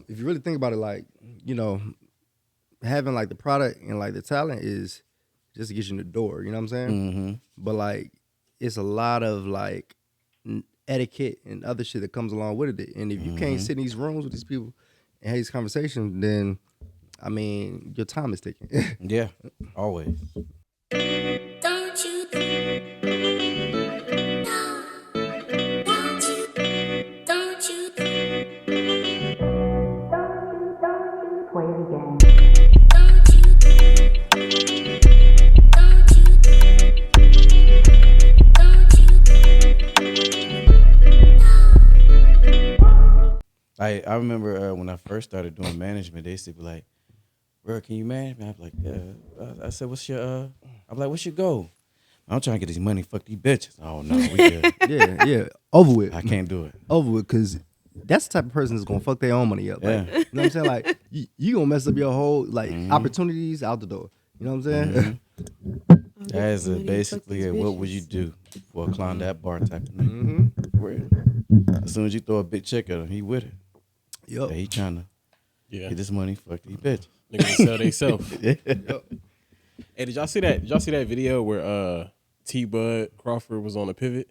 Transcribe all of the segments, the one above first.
If you really think about it, like, you know, having like the product and like the talent is just to get you in the door. You know what I'm saying? Mm-hmm. But like, it's a lot of like etiquette and other shit that comes along with it. And if you can't sit in these rooms with these people and have these conversations, then I mean, your time is ticking. Yeah, always. Don't you know? Don't you Swayvy Gang. don't you I remember when I first started doing management, they used to be like, "Bro, can you manage me?" I'm like, "Yeah." I said, "What's your?" I'm like, "What's your goal?" I'm trying to get this money. Fuck these bitches. Oh no, we good. yeah. Over with. I can't do it. Over with, because that's the type of person that's gonna fuck their own money up. Like, Yeah. you know what I'm saying? Like, you gonna mess up your whole like opportunities out the door. You know what I'm saying? That is basically what would you do for a clown that bar type of thing. Real. As soon as you throw a big check at him, he with it. Yup. Yeah, he trying to get this money. Fuck these bitches. Niggas sell they self. Hey, did y'all see that? Did y'all see that video where T Bud Crawford was on a pivot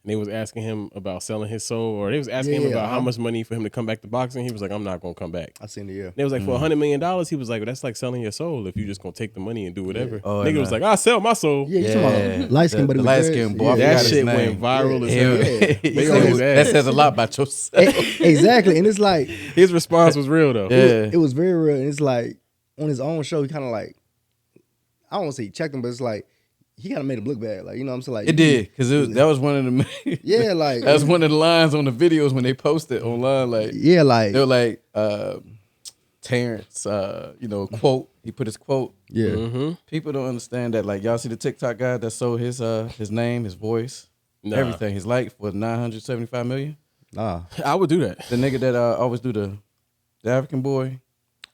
and they was asking him about selling his soul, or they was asking him about how much money for him to come back to boxing? He was like, "I'm not gonna come back." I seen it. They was like, for $100 million, he was like, well, that's like selling your soul if you just gonna take the money and do whatever. Oh, Nigga was like, I sell my soul. Yeah, you talking about light skin, but the light skin boy. I That forgot his shit name. went viral as Yeah. hell. They on his That ass. says a lot about yourself. Exactly, and it's like His response was real though. Yeah. it was very real. And it's like on his own show, he kind of like, I don't want to say he checked him, but it's like he kind of made him look bad. Like, you know what I'm saying? Like, It did, because that was one of the Yeah, like that was one of the lines on the videos when they posted online. Like, yeah, like they were like Terrence, quote. He put his quote. yeah. People don't understand that. Like, y'all see the TikTok guy that sold his name, his voice, Nah. everything, his life for $975 million. Nah. I would do that. The nigga that always do the African boy.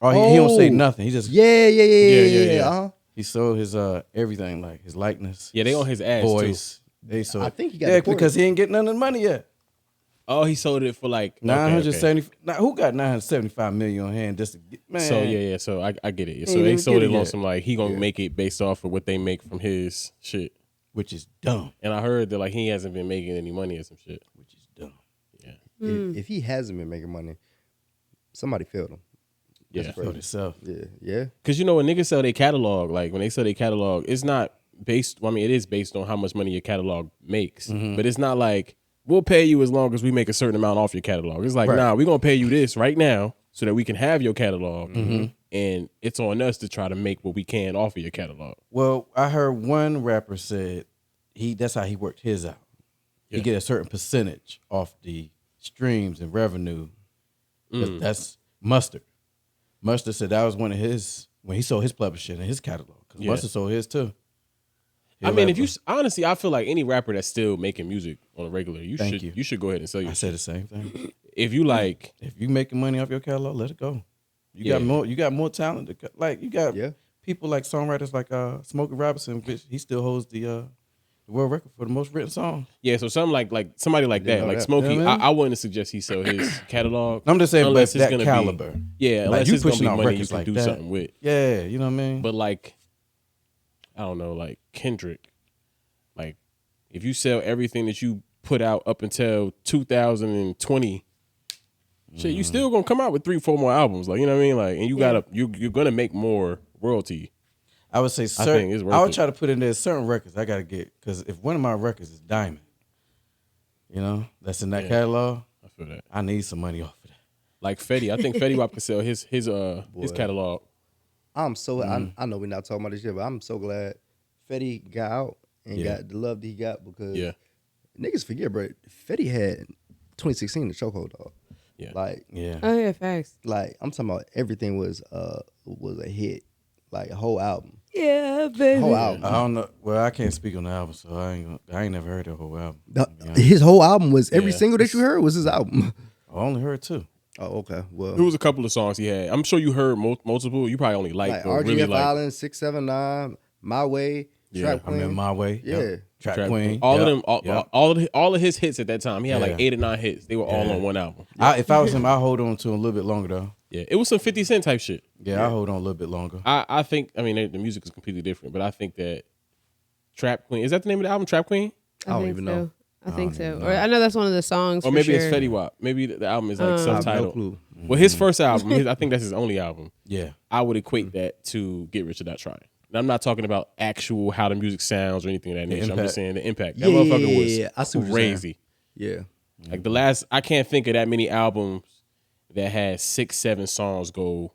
Oh, he don't say nothing. He just Yeah. he sold his everything, like his likeness. Yeah, they on his ass voice. They sold. I think he got yeah, deported. because he ain't getting none of the money yet. Oh, he sold it for like 970. Now, who got 975 million on hand just to get, man? So yeah. So I get it. So Ain't they even sold get it it on yet. some like he gonna make it based off of what they make from his shit. Which is dumb. And I heard that like he hasn't been making any money or some shit. Which is dumb. Yeah. If he hasn't been making money, somebody failed him. Yeah. For itself. Yeah. Cause you know when niggas sell their catalog, like when they sell their catalog, it's not based. Well, I mean, it is based on how much money your catalog makes, but it's not like we'll pay you as long as we make a certain amount off your catalog. It's like, nah, we're gonna pay you this right now so that we can have your catalog, and it's on us to try to make what we can off of your catalog. Well, I heard one rapper said that's how he worked his out. He Yeah. get a certain percentage off the streams and revenue. That's Mustard. Mustard said that was one of his when he sold his publishing and his catalog. Because Mustard sold his too. I mean, if you honestly, I feel like any rapper that's still making music on a regular, you Thank should you should go ahead and sell your I shit. said the same thing. If you like, If you making money off your catalog, let it go. You got more talent. Like you got people like songwriters like Smokey Robinson, which he still holds the world record for the most written songs. yeah, so something like somebody like that, like Smokey, You know what I mean? I wouldn't suggest he sell his catalog. I'm just saying, but unless it's that gonna caliber. Be, yeah, Like, unless you it's gonna pushing be out money you records can like do that. something with. Yeah, you know what I mean? But like, I don't know, like Kendrick, like if you sell everything that you put out up until 2020, shit, you still gonna come out with 3-4 more albums, like you know what I mean, like, and you gotta you're gonna make more royalty. I would say think it's worth I would it. try to put in there certain records I gotta get, because if one of my records is Diamond, that's in that catalog, I feel that. I need some money off of that. Like Fetty, I think Fetty Wap can sell his catalog. I'm so I know we're not talking about this shit, but I'm so glad Fetty got out and got the love that he got, because niggas forget, bro. Fetty had 2016 the chokehold, dog. Yeah. Like Oh yeah, facts. like I'm talking about everything was a hit, like a whole album. Yeah, baby. Whole album. I don't know. Well, I can't speak on the album, so I ain't never heard the whole album. His whole album was every single that you heard was his album. I only heard two. Oh, okay. Well, There was a couple of songs he had. I'm sure you heard multiple. You probably only like or RGF really like. Island, 679, My Way, Yeah. Trap I'm in Queen. my way. Yeah. Yep. Trap Trap Queen. All of Yep. them, Yep. all of his hits at that time. He had like Yeah. 8 or 9 hits. They were all Yeah. on one album. If I was him, I'd hold on to him a little bit longer though. Yeah, it was some 50 Cent type shit. Yeah, I'll hold on a little bit longer. I think, I mean, the music is completely different, but I think that Trap Queen, is that the name of the album, Trap Queen? I don't think even so. know. I think so. even know. Or I know that's one of the songs. Or for maybe sure. it's Fetty Wap. Maybe the album is like I have no subtitled. clue. Well, his first album, I think that's his only album. Yeah. I would equate that to Get Rich or Die Trying. And I'm not talking about actual how the music sounds or anything of that nature. I'm impact. just saying the impact. Yeah, That motherfucker was yeah, I see what you're saying. crazy. Yeah. Like the last, I can't think of that many albums that had 6, 7 songs go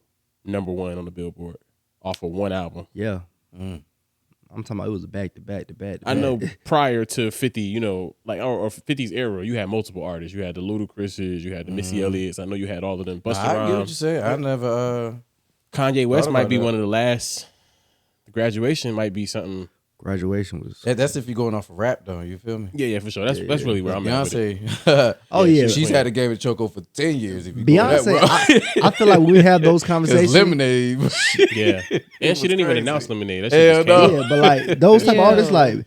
#1 on the Billboard off of one album. Yeah. I'm talking about it was a back to back. I know prior to 50, you know, like or 50's era, you had multiple artists. You had the Ludacris's, you had the Missy Elliott's. I know you had all of them. Busta I get what Rhymes. you say. I never. Kanye West thought might about be that. one of the last. The Graduation might be something. Graduation was. That's if you're going off of rap though. You feel me? Yeah, for sure. That's really where I'm at. With it. Beyonce. Oh, yeah. She's had a game of choco for 10 years. If you go that Beyonce, route. I feel like when we have those It's conversations. Lemonade. Yeah, and she didn't even crazy. announce Lemonade. That shit Hell just came no. out. Yeah, but like those type of Yeah. artists, like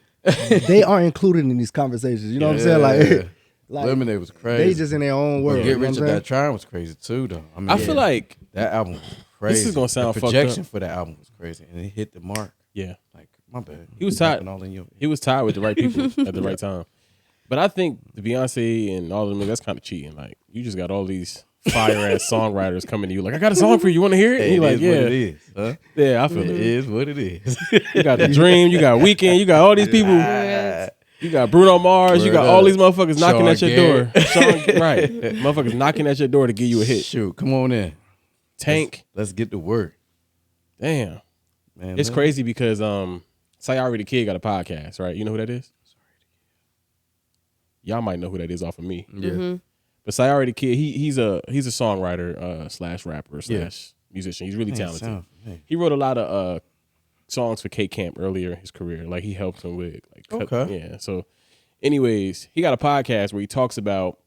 they aren't included in these conversations. You know what I'm saying? Like, like Lemonade was crazy. they just in their own world. Get you know Rich what or I'm Die saying? Trying was crazy too, though. I mean, I feel like that album was crazy. is gonna sound the fucked projection up. for that album was crazy, and it hit the mark. yeah, Like my bad. He was tired. All in your, he was tied with the right people at the right time. But I think the Beyonce and all of them, that's kind of cheating. Like you just got all these fire ass songwriters coming to you, like I got a song for you. You want to hear it? And it you're like, is yeah, what it is. Huh? yeah, I feel It it. is what it is. You got the Dream, you got Weeknd, you got all these people. Yes. You got Bruno Mars, you got Word all up. these motherfuckers knocking Sean at your Garrett. door. Sean, right, motherfuckers knocking at your door to give you a hit. Shoot, come on in. Tank, Let's get to work, damn, man. it's crazy because Sayari the Kid got a podcast, right? You know who that is? Y'all might know who that is off of me. Yeah. But Sayari the Kid, he's a songwriter slash rapper slash musician. He's really talented. He wrote a lot of songs for K Camp earlier in his career. Like he helped him with yeah. So anyways, he got a podcast where he talks about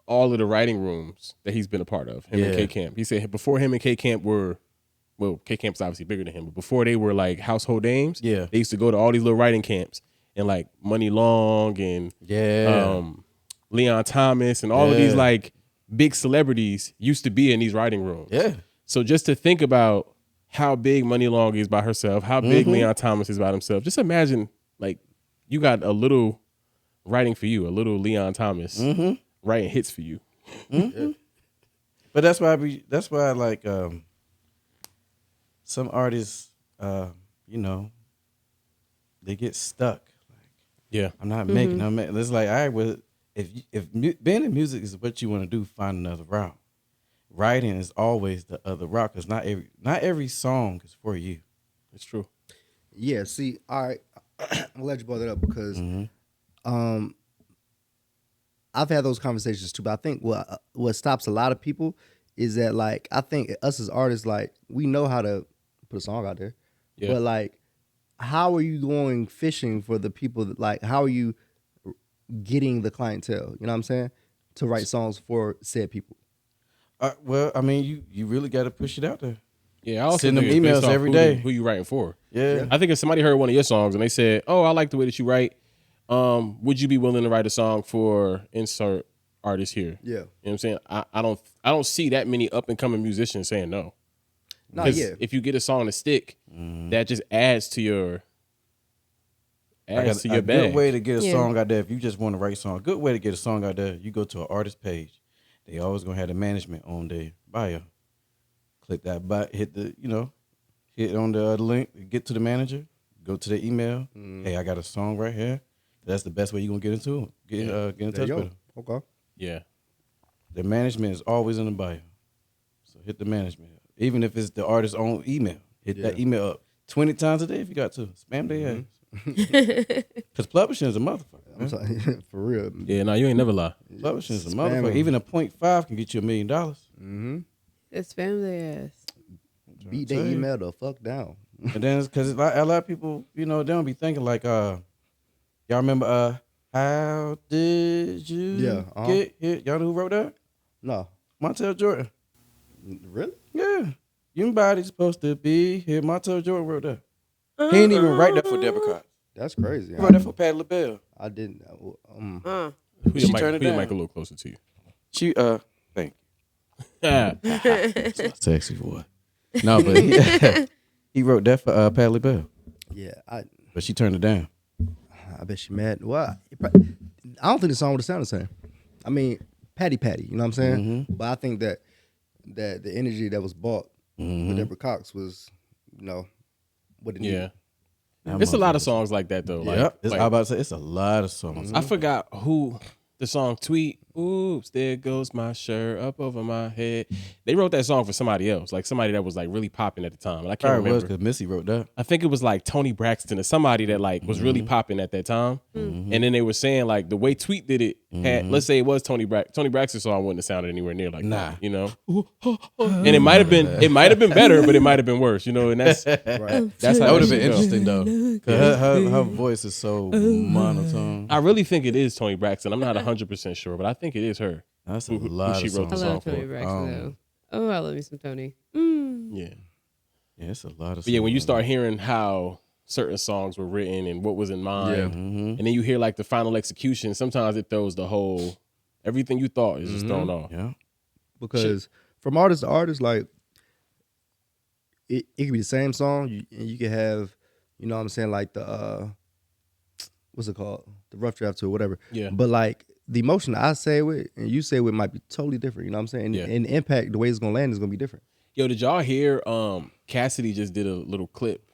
all of the writing rooms that he's been a part of, him and K Camp. He said before him and K Camp were, well, K Camp's obviously bigger than him, but before they were like household names, Yeah. they used to go to all these little writing camps and like Money Long and Leon Thomas and all of these like big celebrities used to be in these writing rooms. Yeah. So just to think about how big Money Long is by herself, how big Leon Thomas is by himself, just imagine like you got a little writing for you, a little Leon Thomas writing hits for you. But that's why I like some artists, you know, they get stuck. Yeah. I'm not making. It's like, all right, well, if being in music is what you want to do, find another route. Writing is always the other route because not every song is for you. It's true. Yeah, see, all right. I'm glad you brought that up because I've had those conversations too, but I think what stops a lot of people is that, like, I think us as artists, like, we know how to put a song out there. Yeah. But, like, how are you going fishing for the people that, like, how are you getting the clientele, you know what I'm saying, to write songs for said people? Well, I mean, you really got to push it out there. Yeah, I also Send them think it's based emails off every day. who you writing for. Yeah. I think if somebody heard one of your songs and they said, "Oh, I like the way that you write. Would you be willing to write a song for insert artist here?" Yeah. You know what I'm saying? I don't see that many up and coming musicians saying no. No, 'Cause yeah. if you get a song to stick, that just adds to your A bag. good way to get a Yeah. song out there, if you just want to write a song, a good way to get a song out there, you go to an artist page. They always gonna have the management on their bio. Click that button, hit on the link, get to the manager, go to their email. Hey, I got a song right here. That's the best way you're gonna get into it. Get in touch with them. Okay. Yeah. The management is always in the bio. So hit the management. Even if it's the artist's own email. Hit that email up 20 times a day if you got to. Spam their ass. Because publishing is a motherfucker. I'm Man. sorry, for real. Yeah, no, you ain't never lie. Publishing is a Spam 'em. motherfucker. Even a 0.5 can get you $1 million. Mm-hmm. It's family ass. Beat their email the fuck down. And then because a lot of people, they don't be thinking like, y'all remember How Did You Get Here? Y'all know who wrote that? No. Montel Jordan. Really? Yeah. Your body's supposed to be here. Montel Jordan wrote that. He didn't even write that for Deborah Cox. That's crazy. Who wrote that for Patti LaBelle? I didn't. Uh, Put She your mic, turned it put your down. mic a little closer to you. She thank Ah, you. That's my sexy boy. No, but he wrote that for Patti LaBelle, Yeah, but she turned it down. I bet she mad. Well, I don't think the song would have sounded the same. I mean, Patty, you know what I'm saying? But I think that the energy that was bought with Deborah Cox was, what it needed. yeah. It's a lot of songs like that though. Like, Yep. like, I'm about to say it's a lot of songs. I forgot who the song Tweet. Oops, there goes my shirt up over my head. They wrote that song for somebody else, like somebody that was like really popping at the time. And I can't Probably was remember. because Missy wrote that. I think it was like Tony Braxton or somebody that like was really popping at that time. And then they were saying like the way Tweet did it had, let's say it was Tony Braxton's song wouldn't have sounded anywhere near like that, you know? And it might have been better, but it might have been worse, you know? And that's Right. that's how That would have shit been go. interesting though. 'Cause her voice is so monotone. I really think it is Tony Braxton. I'm not 100% sure, but I think it is her. That's a who lot she of wrote I songs. the song love Tony for. Braxton though. Oh, I love me some Tony. Yeah. Yeah, it's a lot of. But yeah, when you songs. start hearing how certain songs were written and what was in mind, Yeah. and then you hear like the final execution, sometimes it throws the whole, everything you thought is just thrown off. Yeah. Because from artist to artist, like it could be the same song, and you could have, you know what I'm saying, like the what's it called, the rough draft to it, whatever. Yeah. But like the emotion I say with and you say with might be totally different. You know what I'm saying? And, Yeah. and the impact, the way it's gonna land is gonna be different. Yo, did y'all hear Cassidy just did a little clip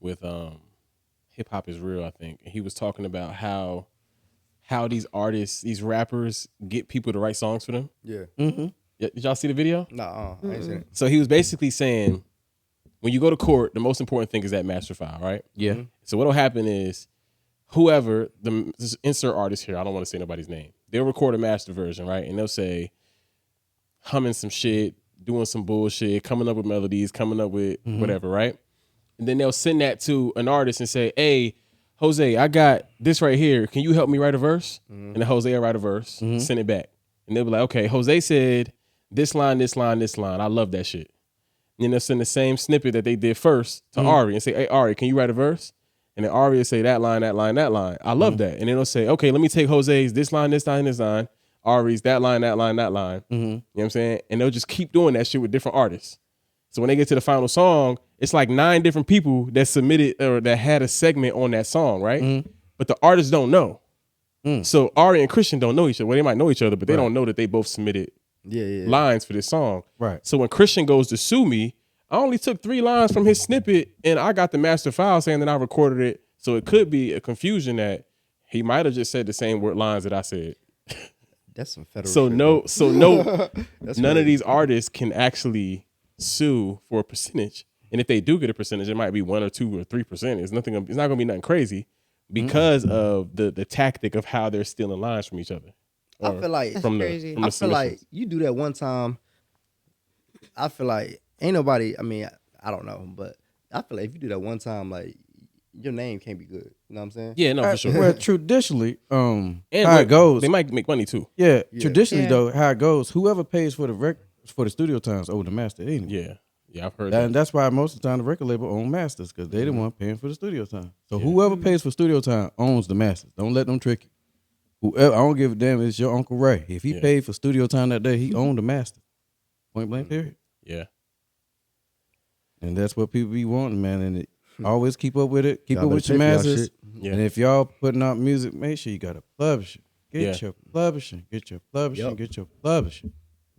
with Hip Hop Is Real, I think. And he was talking about how these artists, these rappers get people to write songs for them. Yeah. Yeah, did y'all see the video? Nah, I ain't seen it. So he was basically saying, when you go to court, the most important thing is that master file, right? Yeah. So what'll happen is whoever, this insert artist here, I don't want to say nobody's name, they'll record a master version, right? And they'll say, humming some shit, doing some bullshit, coming up with melodies, coming up with whatever, right? And then they'll send that to an artist and say, hey, Jose, I got this right here. Can you help me write a verse? And then Jose will write a verse, send it back. And they'll be like, okay, Jose said this line, this line, this line. I love that shit. And then they'll send the same snippet that they did first to Ari and say, hey, Ari, can you write a verse? And then Ari will say that line, that line, that line. I love that. And then they'll say, okay, let me take Jose's this line, this line, this line. Ari's that line, that line, that line. You know what I'm saying? And they'll just keep doing that shit with different artists. So when they get to the final song, it's like 9 different people that submitted or that had a segment on that song, right? But the artists don't know. So Ari and Christian don't know each other. Well, they might know each other, but they don't know that they both submitted Yeah. lines for this song. Right. So when Christian goes to sue me, I only took 3 lines from his snippet and I got the master file saying that I recorded it. So it could be a confusion that he might have just said the same word lines that I said. That's some federal So shit, no, That's none crazy. of these artists can actually sue for a percentage. And if they do get a percentage, it might be 1 or 2 or 3%. It's not gonna be nothing crazy because of the tactic of how they're stealing lines from each other. I feel like from crazy. from the I feel like submissions. you do that one time. I feel like ain't nobody. I mean, I don't know, but I feel like if you do that one time, like your name can't be good. You know what I'm saying? Yeah, no, for sure. Well, traditionally, And how it goes. they might make money too. Yeah, traditionally Yeah. though, how it goes, whoever pays for the studio times owe the master anyway. Yeah, I've heard that. And that's why most of the time the record label own masters because they the one paying for the studio time. So whoever pays for studio time owns the masters. Don't let them trick you. Whoever, I don't give a damn. It's your Uncle Ray. If he paid for studio time that day, he owned the master. Point blank. Period. Yeah. And that's what people be wanting, man. And it, always keep up with it. Keep Y'all up with better your pay for y'all masters. shit. Yeah. And if y'all putting out music, make sure you got a publisher. Get Yeah. your publishing. Get your publishing. Yep. Get your publishing.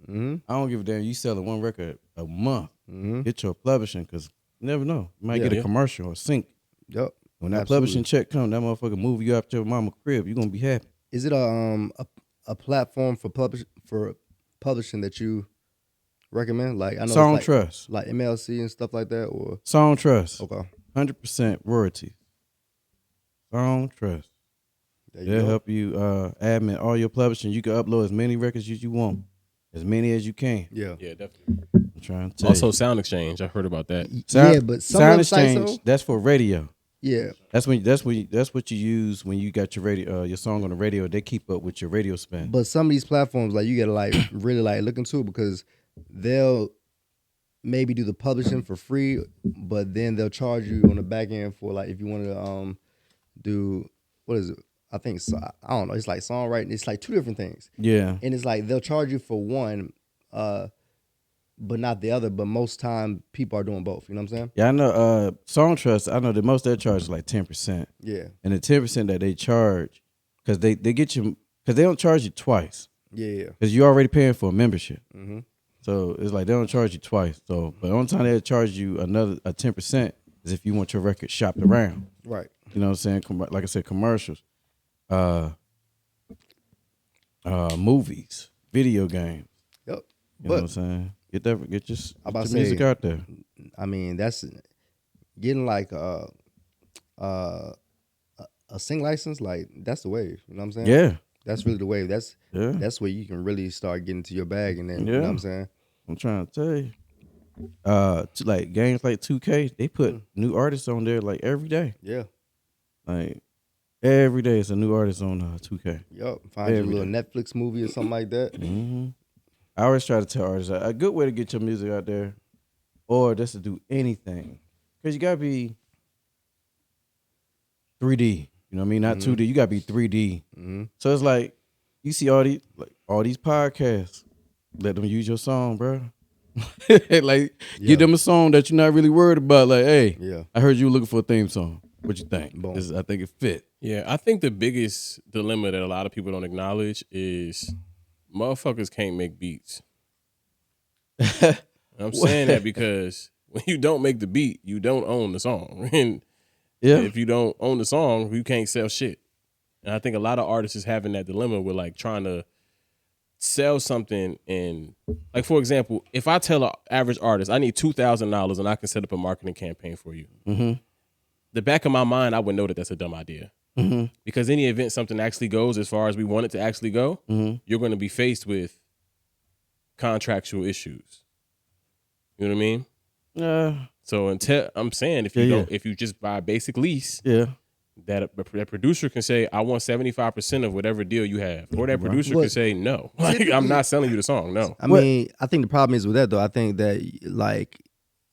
Mm-hmm. I don't give a damn. You selling one record a month. Mm-hmm. Get your publishing because you never know. You might Yeah. get a Yeah. commercial or sync. Yep. When that Absolutely. publishing check come, that motherfucker move you out your mama crib. You gonna be happy. Is it a platform for publishing that you recommend? Like I know Song it's Trust. like MLC and stuff like that, or Song Trust. okay, 100% royalties. Song Trust. there you They'll go. help you admin all your publishing. You can upload as many records as you want, as many as you can. Yeah, Yeah, definitely. I'm trying to tell Also, you. Sound Exchange. I've heard about that. Sound, yeah, but some Sound of the sites, Exchange. though, That's for radio. yeah, That's what you use when you got your radio, your song on the radio. They keep up with your radio spin. but some of these platforms, like you gotta like really like look into it because they'll maybe do the publishing for free, but then they'll charge you on the back end for like if you want to do what is it? I think I don't know. It's like songwriting. It's like two different things, Yeah. and it's like they'll charge you for one, but not the other. But most time people are doing both. You know what I'm saying? Yeah, I know Song Trust, I know that most of their charge is like 10%. Yeah. And the 10% that they charge, because they get you, because they don't charge you twice. Yeah. Because you're already paying for a membership. Mm-hmm. So it's like they don't charge you twice. So, but the only time they'll charge you a 10% is if you want your record shopped around. Right. You know what I'm saying? Like I said, commercials, movies, video games. Yep. You know what I'm saying? Get your music out there. I mean, that's getting like a sing license. Like that's the wave. You know what I'm saying? Yeah. That's really the wave. That's Yeah. where you can really start getting to your bag, and then you Yeah. know what I'm saying? I'm trying to tell you. Like games like 2K, they put new artists on there like every day. Yeah. Like every day it's a new artist on 2K. Yup. Find your little Netflix movie or something like that. Mm-hmm. I always try to tell artists a good way to get your music out there, or just to do anything, because you gotta be 3D. You know what I mean? Not 2D. You gotta be 3D. Mm-hmm. So it's like you see all these podcasts. Let them use your song, bro. Like give them a song that you're not really worried about. Like, hey, Yeah. I heard you were looking for a theme song. What you think? Boom. I think it fit. Yeah, I think the biggest dilemma that a lot of people don't acknowledge is motherfuckers can't make beats. I'm saying that because when you don't make the beat, you don't own the song. And Yeah. if you don't own the song, you can't sell shit. And I think a lot of artists is having that dilemma with like trying to sell something, and like, for example, if I tell an average artist I need $2,000 and I can set up a marketing campaign for you, the back of my mind, I would know that that's a dumb idea. Because any event something actually goes as far as we want it to actually go, you're going to be faced with contractual issues. You know what I mean? So until I'm saying if you just buy a basic lease, that a producer can say, I want 75% of whatever deal you have. Or that producer can say, no, like, I'm not selling you the song. No. I mean, I think the problem is with that though. I think that like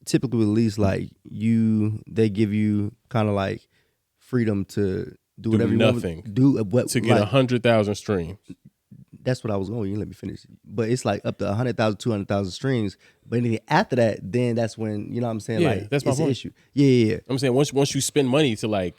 typically with lease, like they give you kind of like freedom to do whatever you nothing. want. Do what To get 100,000 streams. That's what I was going. You let me finish. But it's like up to 100,000, 200,000 streams. But anything after that, then that's when, you know what I'm saying? Yeah, like that's my it's an point. issue. Yeah. I'm saying once you spend money to like,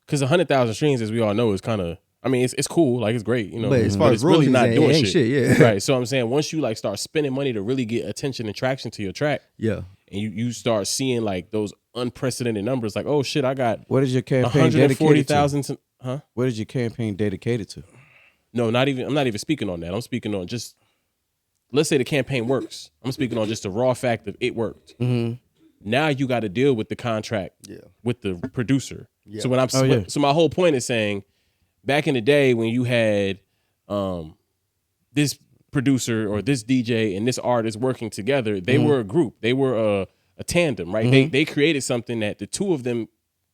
because 100,000 streams, as we all know, is kind of, I mean, it's cool, like it's great, you know. But as far as it's really royalties, not it doing ain't shit, yeah. Right. So I'm saying once you like start spending money to really get attention and traction to your track, Yeah. and you start seeing like those unprecedented numbers, like, oh shit, I got What is your campaign dedicated to? 140,000. Huh? What is your campaign dedicated to? No, I'm not even speaking on that. I'm speaking on just, let's say the campaign works. I'm speaking on just the raw fact of it worked. Now you got to deal with the contract with the producer. So when so my whole point is saying, back in the day when you had this producer or this DJ and this artist working together, they were a group. They were a tandem, right? They created something that the two of them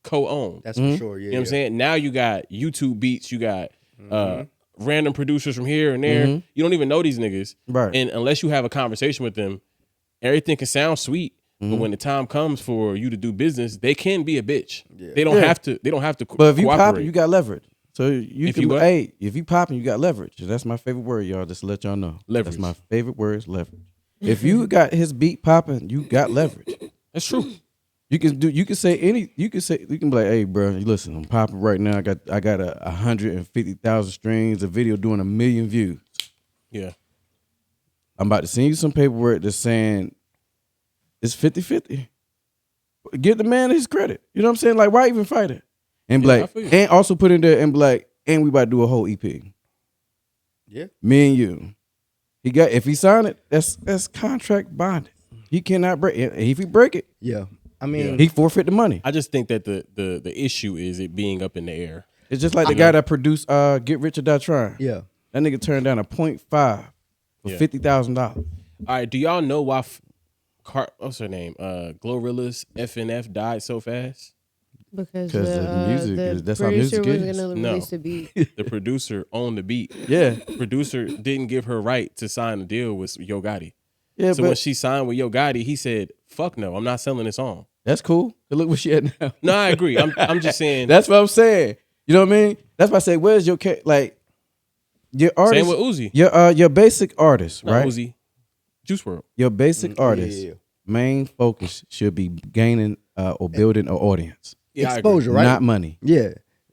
co-own. That's for sure. Yeah. You know what I'm saying? Now you got YouTube beats, you got random producers from here and there. You don't even know these niggas. Right. And unless you have a conversation with them, everything can sound sweet. But when the time comes for you to do business, they can be a bitch. Yeah. They don't have to. They don't have to. But if you cooperate. popping, you got leverage. So if you popping, you got leverage. That's my favorite word, y'all. Just to let y'all know. Leverage. That's my favorite word is leverage. If you got his beat popping, you got leverage. That's true. You can be like, hey, bro, listen, I'm popping right now. I got 150,000 streams, a video doing 1 million views. Yeah. I'm about to send you some paperwork that's saying it's 50-50. Give the man his credit. You know what I'm saying? Like, why even fight it? And be like, and also put in there and be like, and we about to do a whole EP. Yeah. Me and you. If he sign it, that's contract bonded. He cannot break it. If he break it, I mean, he forfeit the money. I just think that the issue is it being up in the air. It's just like the guy that produced Get Rich or Die Trying. Yeah. That nigga turned down a 0.5 for $50,000. All right, do y'all know why what's her name? Glorilla's FNF died so fast? Because the music that's how producer music was is. gonna No. release the beat. The producer owned the beat. Yeah. Producer didn't give her right to sign a deal with Yo Gotti. Yeah, So when she signed with Yo Gotti, he said, fuck no, I'm not selling this song. That's cool. Look where she at now. No, I agree. I'm just saying. That's what I'm saying. You know what I mean? That's why I say, where's your like your artist? Same with Uzi. Your basic artist, Not right? Uzi. Juice WRLD. Your basic artist main focus should be gaining or building an audience, Yeah, Exposure, right? not money. Yeah.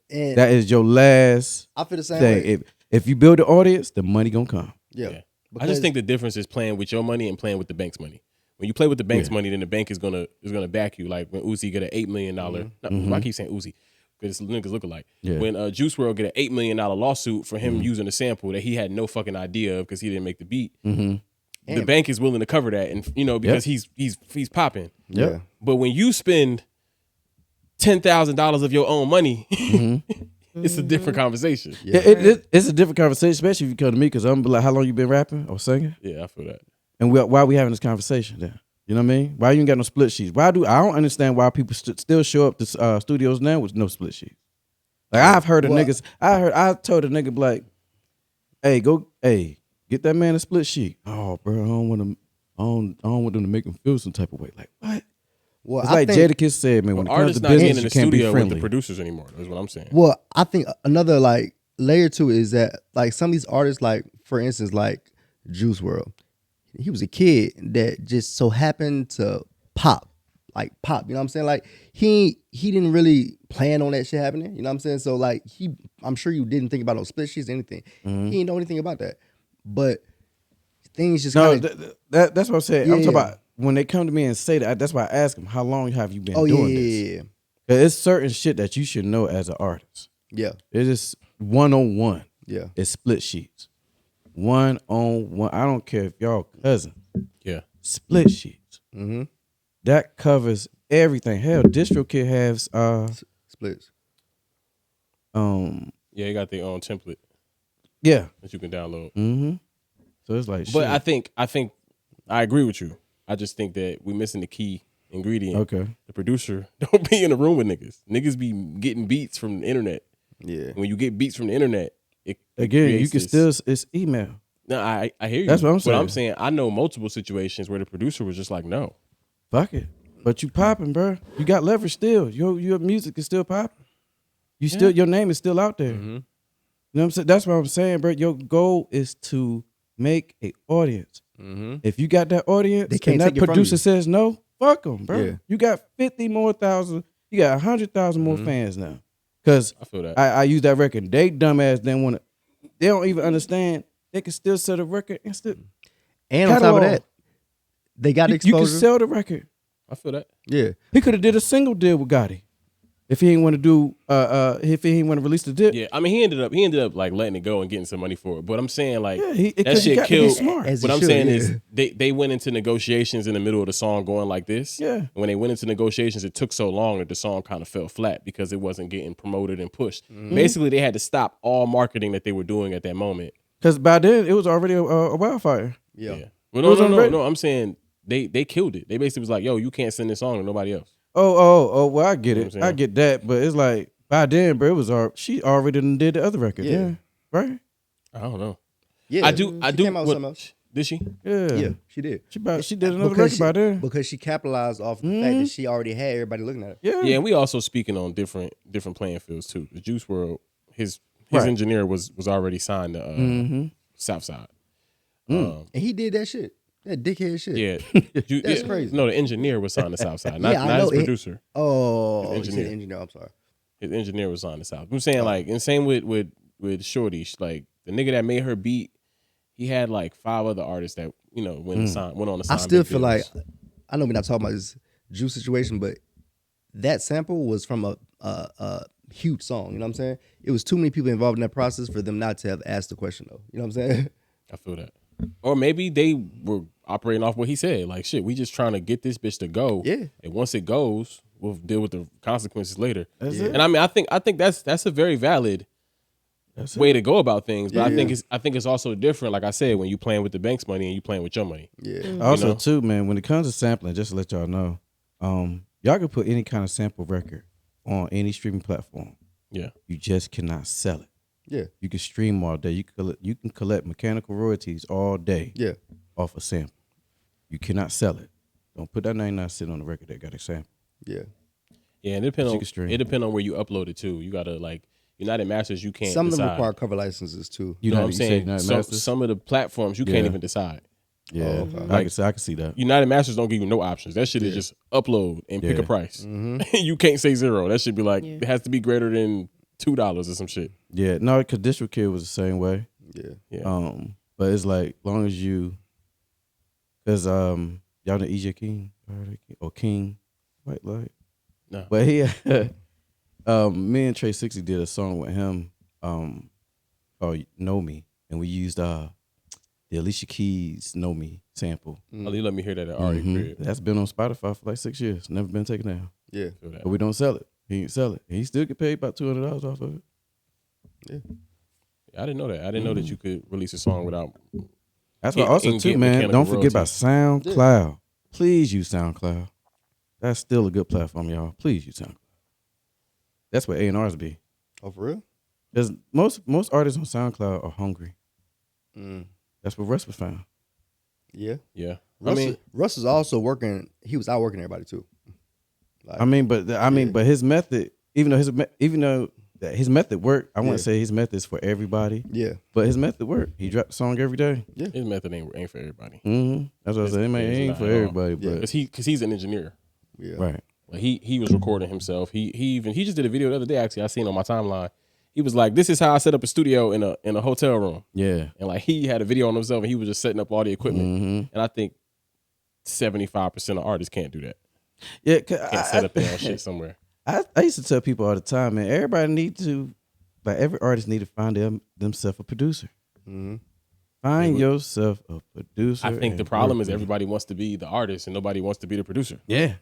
And That is your last I feel the same thing. way. If you build an audience, the money gonna come. Yeah. I Because- just think the difference is playing with your money and playing with the bank's money. When you play with the bank's money, then the bank is gonna back you. Like when Uzi get an $8 million. I keep saying Uzi because niggas look alike. Yeah. When Juice WRLD get an $8 million lawsuit for him using a sample that he had no fucking idea of because he didn't make the beat, the bank is willing to cover that, and because he's popping. Yeah. But when you spend $10,000 of your own money, it's a different conversation. Yeah. It's a different conversation, especially if you come to me, because I'm like, how long you been rapping or singing? Yeah, I feel that. And why we having this conversation then? You know what I mean? Why you ain't got no split sheets? I don't understand why people still show up to studios now with no split sheets. Like I've heard of niggas. I told a nigga like, hey, get that man a split sheet. Oh, bro, I don't want them to make him feel some type of way. Like what? Well, It's I like think, Jadakiss said, man. When it comes Artists to not getting business, in you the can't be studio with friendly. the producers anymore. That's what I'm saying. well, I think another like layer to it is that like some of these artists, like for instance, like Juice WRLD, he was a kid that just so happened to pop. You know what I'm saying? Like he didn't really plan on that shit happening. You know what I'm saying? So like I'm sure you didn't think about no split sheets or anything. He didn't know anything about that. But things just No, kind of that's what I'm saying. I'm Yeah. talking about when they come to me and say that. That's why I ask them, how long have you been doing this? yeah. 'Cause it's certain shit that you should know as an artist. Yeah. It is 1-on-1. Yeah. It's split sheets. 1-on-1. I don't care if y'all cousin. Yeah. Split sheets. Mm-hmm. That covers everything. Hell, DistroKid has Splits. Yeah, you got their own template yeah. that you can download. Mm-hmm. So it's like, But shit. I think I agree with you. I just think that we're missing the key ingredient. Okay. The producer don't be in the room with niggas. Niggas be getting beats from the internet. Yeah. When you get beats from the internet, it Again, you creates can this- still, it's email. No, I hear you. That's what I'm But I'm saying. saying I know multiple situations where the producer was just like, no. Fuck it. But you popping, bro. You got leverage still. Your music is still popping. You still, your name is still out there. You know what I'm saying? That's what I'm saying, bro. Your goal is to make a audience. If you got that audience They can't and that take it from producer you. says no, fuck them, bro. Yeah. You got 50 more thousand. You got 100,000 more fans now. Because I feel that. I use that record. They dumbass didn't want to. They don't even understand. They can still sell the record and still. And on top of Catalog. that, they got You exposure. can sell the record. I feel that. Yeah. He could have did a single deal with Gotti if he didn't want to do. If he didn't want to release the deal. Yeah, I mean, he ended up like letting it go and getting some money for it. But I'm saying like Yeah, that 'cause he shit got to be killed. smart. As What he I'm should, saying yeah. is they went into negotiations in the middle of the song going like this. Yeah. And when they went into negotiations, it took so long that the song kind of fell flat because it wasn't getting promoted and pushed. Basically, they had to stop all marketing that they were doing at that moment. Because by then it was already a wildfire. Yeah. Well, It was on the no. radio. I'm saying they killed it. They basically was like, yo, you can't send this song to nobody else. Oh, well, I get You know it. what I'm saying? I get that. But it's like, by then, bro, it was she already done did the other record. Yeah. Yeah. Right? I don't know. Yeah. I do. She came out with what- something else. Did she? Yeah. Yeah, she did. She did another record by then. Because she capitalized off the fact that she already had everybody looking at her. Yeah. Yeah, and we also speaking on different playing fields too. The Juice WRLD, his Right. engineer was already signed to Southside. And he did that shit. That dickhead shit. Yeah, That's crazy. No, the engineer was signed to Southside, not, Yeah, I not his know. producer. Oh, His you said engineer. engineer. I'm sorry. His engineer was signed to South. I'm saying like, and same with Shorty. Like the nigga that made her beat, he had like 5 other artists that went on the sign. I still big feel like deals. I know we're not talking about this Juice situation, but that sample was from a huge song. You know what I'm saying? It was too many people involved in that process for them not to have asked the question though. You know what I'm saying? I feel that. Or maybe they were operating off what he said. Like, shit, we just trying to get this bitch to go. Yeah. And once it goes, we'll deal with the consequences later. That's it. And I mean, I think that's a very valid way to go about things. But Yeah. I think it's also different, like I said, when you playing with the bank's money and you playing with your money. Yeah. Also, know? too, man, when it comes to sampling, just to let y'all know, y'all can put any kind of sample record on any streaming platform. Yeah. You just cannot sell it. Yeah. You can stream all day. You can collect mechanical royalties all day Yeah. off a sample. You cannot sell it. Don't put that 99 cent on the record that got a sample. Yeah. Yeah, and it depends you on can stream. it depends on where you upload it to. You gotta like United Masters. You can't. Some of them decide. require cover licenses too. You know what I'm You say saying? United Some, Masters? some of the platforms you can't Yeah. even decide. Yeah, okay. I can see that. United Masters don't give you no options. That shit is just upload and pick a Yeah. price. Mm-hmm. You can't say zero. That should be like Yeah. it has to be greater than $2 or some shit. Yeah, no, because District Kid was the same way. Yeah. Yeah. But it's like long as you, because y'all know EJ King or King, right? Like, No. but he, me and Trey 60 did a song with him, called "Know Me," and we used the Alicia Keys "Know Me" sample. Oh, you let me hear that at Ari Mhm. crib. That's been on Spotify for like 6 years, never been taken down. Yeah. Feel that. But we don't sell it. He didn't sell it. He still get paid about $200 off of it. I didn't know that. I didn't know that you could release a song without. That's why And- also and too, get man. mechanical Don't forget about royalties. SoundCloud. Please use SoundCloud. That's still a good platform, y'all. Please use SoundCloud. That's where A&Rs be. Oh, for real? Because most artists on SoundCloud are hungry. Mm. That's what Russ was found. Yeah. Yeah. Russ is also working. He was out working everybody too. Like, But his method, even though his method worked, I Yeah. wouldn't say his method is for everybody. yeah. But his method worked. He dropped a song every day. his method ain't for everybody. That's what I said. It It's ain't not for at all. everybody, Yeah. but Because he's an engineer. Yeah. right. Like he was recording himself. He just did a video the other day. Actually, I seen on my timeline. He was like, "This is how I set up a studio in a hotel room." Yeah. And like he had a video on himself, and he was just setting up all the equipment. Mhm. And I think 75% of artists can't do that. Yeah. Can't set up their own shit somewhere. I used to tell people all the time, man, everybody need to, like every artist need to find themselves a producer. Mm-hmm. Find yourself a producer. I think the and problem work is with it. everybody wants to be the artist and nobody wants to be the producer. Yeah.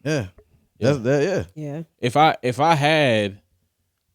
Yeah. That's that, yeah. Yeah. If I had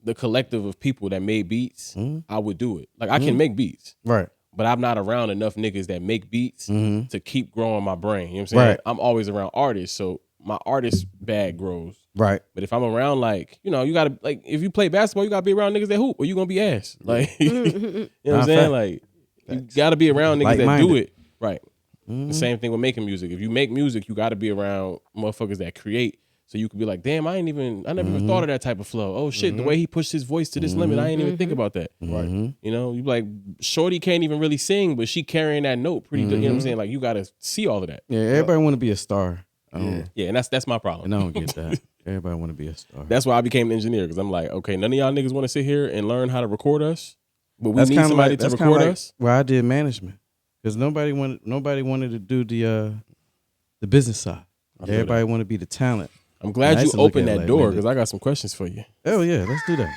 the collective of people that made beats, I would do it. Like I can make beats, Right. but I'm not around enough niggas that make beats Mhm. to keep growing my brain. You know what I'm saying? Right. I'm always around artists, so my artist bag grows. Right. But if I'm around, like, you know, you gotta, like, if you play basketball, you gotta be around niggas that hoop, or you gonna be ass. Like, you know what I'm Nah, saying? fact. Like, you gotta be around niggas that do Like-minded. it. Right. The same thing with making music. If you make music, you gotta be around motherfuckers that create. So you could be like, damn, I never even thought of that type of flow. Oh shit, the way he pushed his voice to this limit, I ain't even think about that. Right. You know, you like, Shorty can't even really sing, but she carrying that note pretty good. You know what I'm saying? Like, you gotta see all of that. Yeah. Everybody want to be a star. Yeah, and that's my problem. And I don't get that. Everybody want to be a star. That's why I became an engineer, because I'm like, okay, none of y'all niggas want to sit here and learn how to record us, but we need kinda somebody to that's kinda record like us. where I did management, because nobody wanted to do the business side. feel Everybody want to be the talent. I'm glad I you used to look opened at it that like, door, man, because I got some questions for you. Oh yeah, let's do that.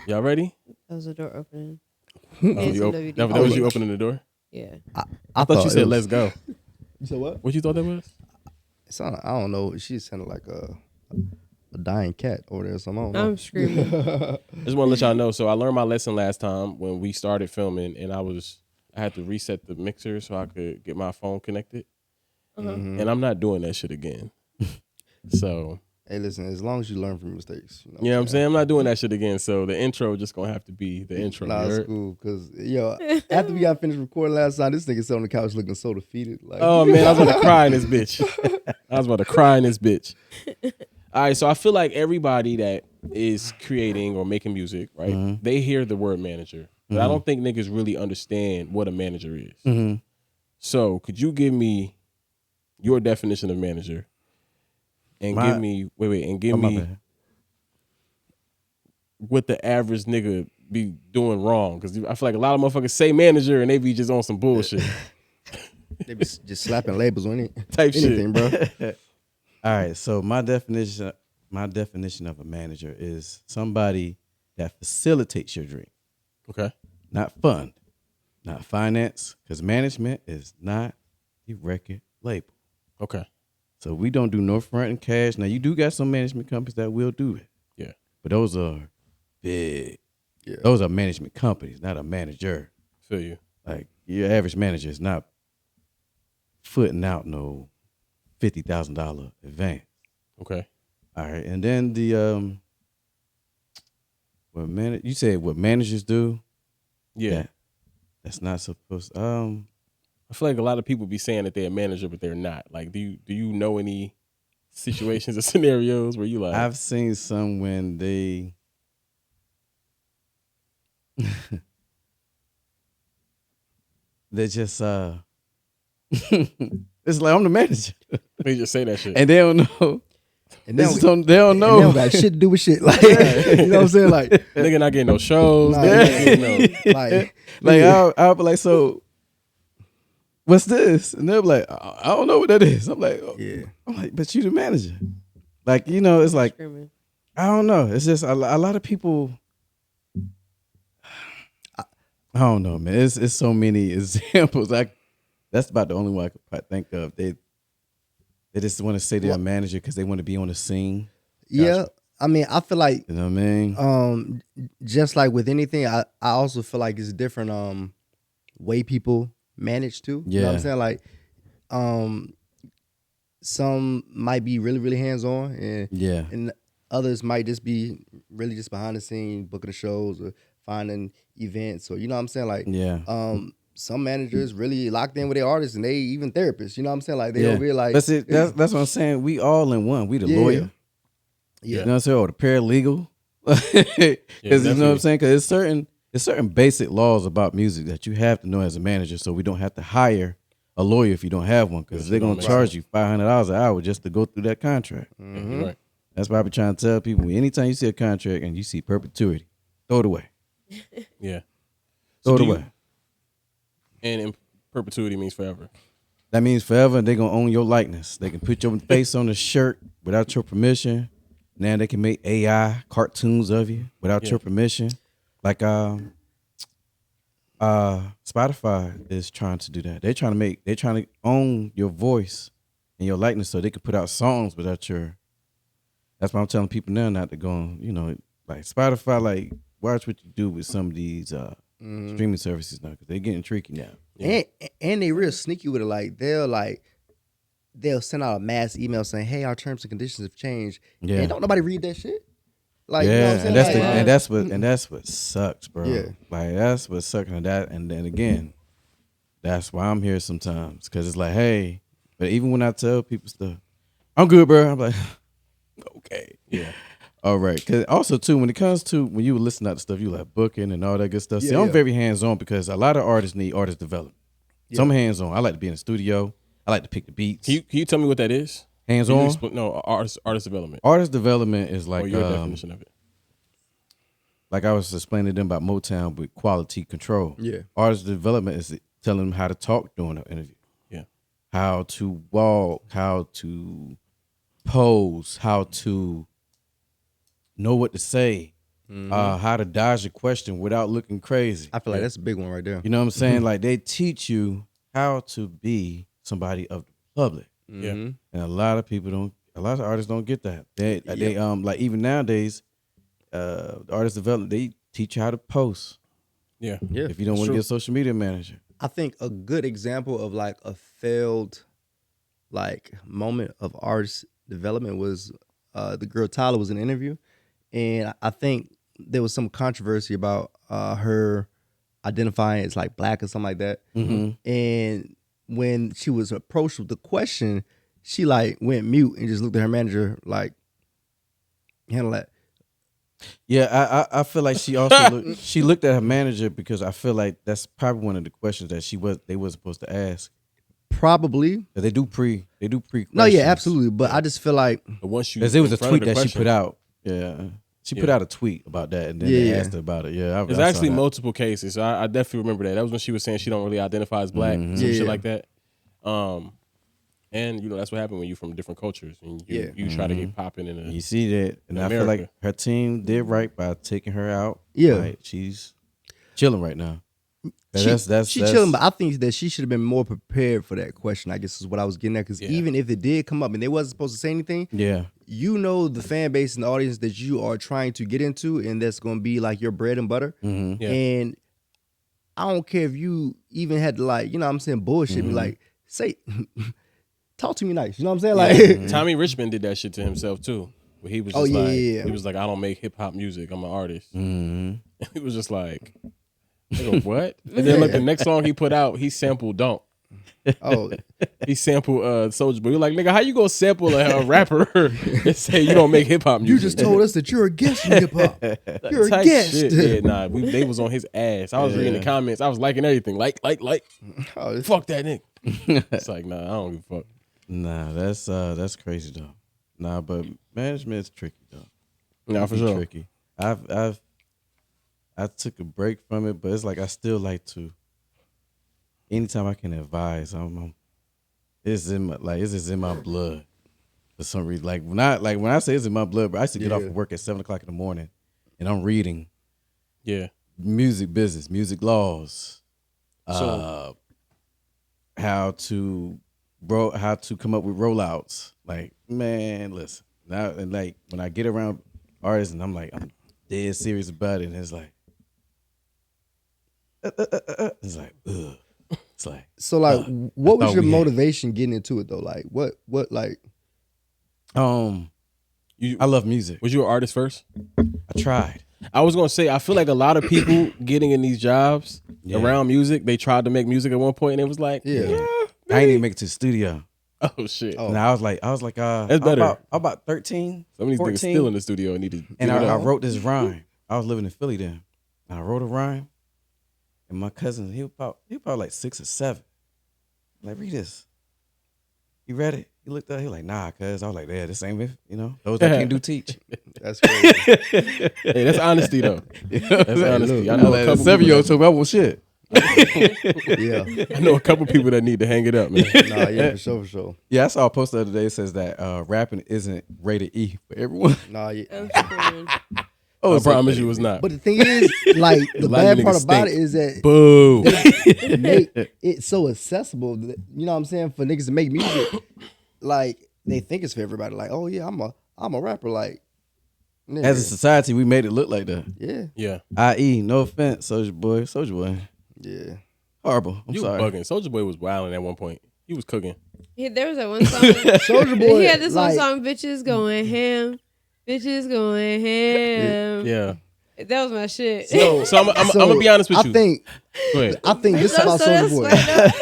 Y'all ready? That was the door opening. Oh, Dance you and op- WD. that was you opening the door? Yeah. I thought you it said, was- let's go. You said what? What you thought that was? I don't know. She sounded like a dying cat over there or something. I don't know. I'm screaming. I just want to let y'all know. So I learned my lesson last time when we started filming, and I had to reset the mixer so I could get my phone connected. And I'm not doing that shit again. So, Hey, listen. As long as you learn from your mistakes, you know what I'm saying? I'm not doing that shit again. So the intro just gonna have to be the intro. Nah, you it's heard? cool. Cause after we got finished recording last time, this nigga sat on the couch looking so defeated. Like, Oh man, I was about to cry in this bitch. I was about to cry in this bitch. All right, so I feel like everybody that is creating or making music, right? They hear the word manager, but I don't think niggas really understand what a manager is. So could you give me your definition of manager, and My- give me Oh, my bad. what the average nigga be doing wrong? Because I feel like a lot of motherfuckers say manager and they be just on some bullshit they be just slapping labels on it. type Anything, shit. bro. All right, so my definition of a manager is somebody that facilitates your dream, Okay. not fund, not finance, because management is not the record label. Okay. So we don't do no front and cash. Now you do got some management companies that will do it, Yeah. but those are big. Yeah. Those are management companies, not a manager. Feel you. Like your average manager is not footing out no $50,000 advance. Okay. All right, and then the you said what managers do? Yeah. That's not supposed. I feel like a lot of people be saying that they're a manager, but they're not. Like, do you know any situations or scenarios where you like, I've seen some when they they just it's like I'm the manager. they just say that shit. And they don't know. And They don't know. And they don't got shit to do with shit. Like, you know what I'm saying? Like, Nigga not getting no shows. nah, Nigga not getting no. like, Like I'll be like, so what's this? And they'll be like, I don't know what that is. I'm like, oh. yeah. I'm like, but you the manager. Like, you know, it's like, Screaming. I don't know. It's just a lot of people. I don't know, man. It's so many examples. That's about the only one I could probably think of. They just want to say they're a manager because they want to be on the scene. Yeah. I mean, I feel like, You know what I mean? just like with anything, I also feel like it's different way people manage too. You know what I'm Yeah. saying? Like, some might be really, really hands on, Yeah. and others might just be really just behind the scene, booking the shows or finding events, or you know what I'm saying? Like, Yeah. some managers really locked in with their artists, and they even therapists. You know what I'm saying? Like, they don't be like, That's it. That's what I'm saying. We all in one. We the Yeah. lawyer. yeah, You know what I'm saying? Or the paralegal. Because you know what I'm definitely. saying? Because it's certain basic laws about music that you have to know as a manager, so we don't have to hire a lawyer if you don't have one, because Yes, they're it don't gonna make charge sense. you $500 an hour just to go through that contract. You're right. That's why I be trying to tell people: anytime you see a contract and you see perpetuity, throw it away. Yeah. Throw it do you- away. And in perpetuity means forever. That means forever they're gonna own your likeness. They can put your face on the shirt without your permission. Now they can make AI cartoons of you without Yeah. your permission. Like Spotify is trying to do that. They're trying to own your voice and your likeness so they can put out songs without your. That's why I'm telling people now not to go on, you know, like Spotify, like watch what you do with some of these streaming services now, because they're getting tricky now. and they real sneaky with it. They'll send out a mass email saying, "Hey, our terms and conditions have changed." Yeah. And don't nobody read that shit. Like, Yeah, you know what I'm saying? and that's Like, and that's what sucks, bro. Yeah. Like that's what sucks, and then again, that's why I'm here sometimes, because it's like, hey, but even when I tell people stuff, I'm good, bro. I'm like, okay, Yeah. all right. Because also too, when it comes to when you were listening to the stuff, you like booking and all that good stuff. See, Yeah, I'm yeah. very hands on because a lot of artists need artist development. So I'm hands on. I like to be in the studio. I like to pick the beats. Can you tell me what that is? Hands Can you on. no, artist development. Artist development is Or like your definition of it. like I was explaining to them about Motown with quality control. Yeah. Artist development is telling them how to talk during an interview, Yeah. how to walk, how to pose, how to know what to say, how to dodge a question without looking crazy. I feel like that's a big one right there. You know what I'm saying? Like they teach you how to be somebody of the public. Yeah. Mm-hmm. And a lot of artists don't get that. They like even nowadays, the artist development, they teach you how to post. Yeah. Yeah. If you don't That's want to true. get a social media manager. I think a good example of like a failed like moment of artist development was the girl Tyler was in an interview, and I think there was some controversy about her identifying as like black or something like that. And when she was approached with the question, she like went mute and just looked at her manager like, handle that. Yeah, I feel like she also she looked at her manager, because I feel like that's probably one of the questions that they were supposed to ask. Probably. 'Cause they do pre. No, yeah, absolutely. But I just feel like But once you, Because it was in a front of tweet the that she question, put out. Yeah, she put Yeah. out a tweet about that, and then they Yeah. asked her about it. Yeah, There's I saw actually that. multiple cases. I definitely remember that. That was when she was saying she don't really identify as black, some Yeah. shit like that. And you know that's what happened when you're from different cultures and you try to get popping in a You see that, and In I feel like America. her team did right by taking her out. Yeah. Like, she's chilling right now. she chilling, but I think that she should have been more prepared for that question, I guess is what I was getting at. Because Yeah. even if it did come up and they wasn't supposed to say anything, Yeah, you know the fan base and the audience that you are trying to get into, and that's going to be like your bread and butter. Mm-hmm. Yeah. And I don't care if you even had to like, you know what I'm saying, bullshit me, like, say, talk to me nice. You know what I'm saying? Like, Tommy Richmond did that shit to himself too. Where he was Oh, just yeah, like, yeah, yeah. he was like, I don't make hip hop music. I'm an artist. Mm-hmm. He was just like, nigga, what? And then look, the next song he put out, he sampled Don't. Oh, He sampled Soldier Boy. You're like, nigga, how you gonna sample a rapper and say you don't make hip hop music? you just told us that you're a guest in hip hop. You're a Type guest. shit. Yeah, nah, they was on his ass. I was reading the comments. I was liking everything. Like. Oh, Fuck that nigga. It's like, nah, I don't give a fuck. Nah, that's crazy though. Nah, but management is tricky though. Nah, for It's sure. tricky. I took a break from it, but it's like I still like to. Anytime I can advise, it's just in my blood for some reason. Like when I say it's in my blood, but I used to get off of work at 7:00 in the morning, and I'm reading Yeah. music business, music laws, So- how to come up with rollouts. Like, man, listen. Now and like when I get around artists and I'm dead serious about it, and it's like it's like ugh. It's like So like, what was thought your we had- motivation getting into it though? Like, what like? I love music. Was you an artist first? I tried. I was gonna say, I feel like a lot of people getting in these jobs around music, they tried to make music at one point and it was like, Yeah. I ain't even make it to the studio. oh shit. And I was like, That's better. I'm about 13, Some of these 14, niggas still in the studio and need to and give it I up. wrote this rhyme. I was living in Philly then. And I wrote a rhyme, and my cousin, he was probably like 6 or 7. I'm like, read this. He read it. He looked up. He was like, nah, cuz. I was like, yeah, this ain't it. You know, those that can't do teach. That's crazy. Hey, that's honesty though. That's honesty. I know a couple 7-year-old people told me I was shit. Yeah. I know a couple people that need to hang it up, man. Nah, yeah, for sure. Yeah, I saw a post the other day that says that rapping isn't rated E for everyone. Nah, yeah. I'm screaming. Oh, I promise you it's not. But the thing is, like, the lot of bad part niggas about stink. it is that Boo. they make it so accessible. That, you know what I'm saying? For niggas to make music, like they think it's for everybody. Like, oh yeah, I'm a rapper. Like, nigga. As a society, we made it look like that. yeah, Yeah. I.e., no offense, Soulja Boy. yeah. Horrible. I'm You sorry. was bugging. Soldier Boy was wilding at one point. He was cooking. There was that one song. Soulja Boy. He had this like, one song, "Bitches Going Ham." Bitches going ham. Yeah. That was my shit. So I'm gonna be honest with you. I think Go ahead. this So- about so Soulja that's Boy.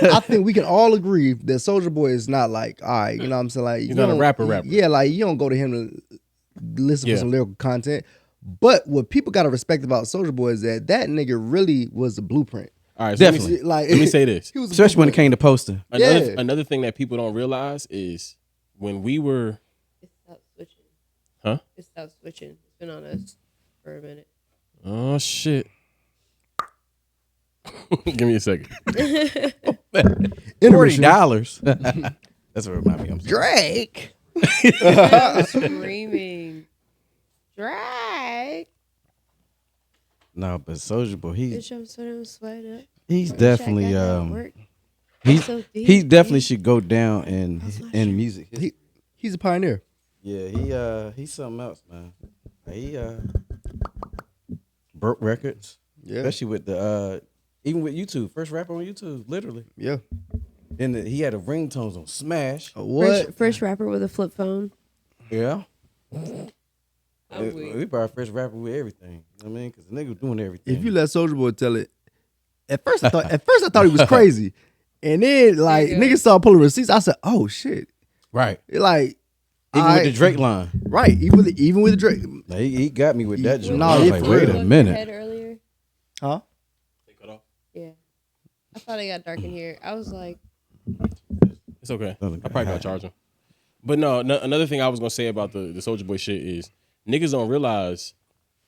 right I think we can all agree that Soulja Boy is not like, all right, you know what I'm saying? Like, He's you not a don't- rapper. Yeah, like you don't go to him to listen Yeah. for some lyrical content. But what people gotta respect about Soulja Boy is that nigga really was the blueprint. All right. So Definitely. Like, Let me say this. he was the Especially when it blueprint. came to posting. Yeah. Another thing that people don't realize is when we were, It stopped switching. huh? It stopped switching. It's been on us for a minute. Oh shit. Give me a second. $40. That's what reminded me. I'm sorry. Drake. Screaming. Drag. No, but Soulja Boy, Bitch, I'm so damn sweat up. he's Wish I definitely got that work. he So deep, he definitely deep. should go down in music. He's a pioneer. Yeah, he's something else, man. He broke records, Yeah. especially with the even with YouTube, first rapper on YouTube, literally. Yeah. Then he had the ringtones on Smash. What? First rapper with a flip phone. Yeah, I'm weak. we probably first rapper with everything. You know what I mean, because the nigga was doing everything. If you let Soulja Boy tell it, at first I thought he was crazy, and then like There you go. niggas started pulling receipts. I said, "Oh shit!" right, Like, even with the Drake line, right, even with the Drake, like, he got me with that joke. Nah, I was yeah, like, for wait real. a Head minute. earlier. huh? Yeah. I thought it got dark in here. I was like, It's okay. I Nothing probably gotta charge him. But no, another thing I was gonna say about the Soulja Boy shit is niggas don't realize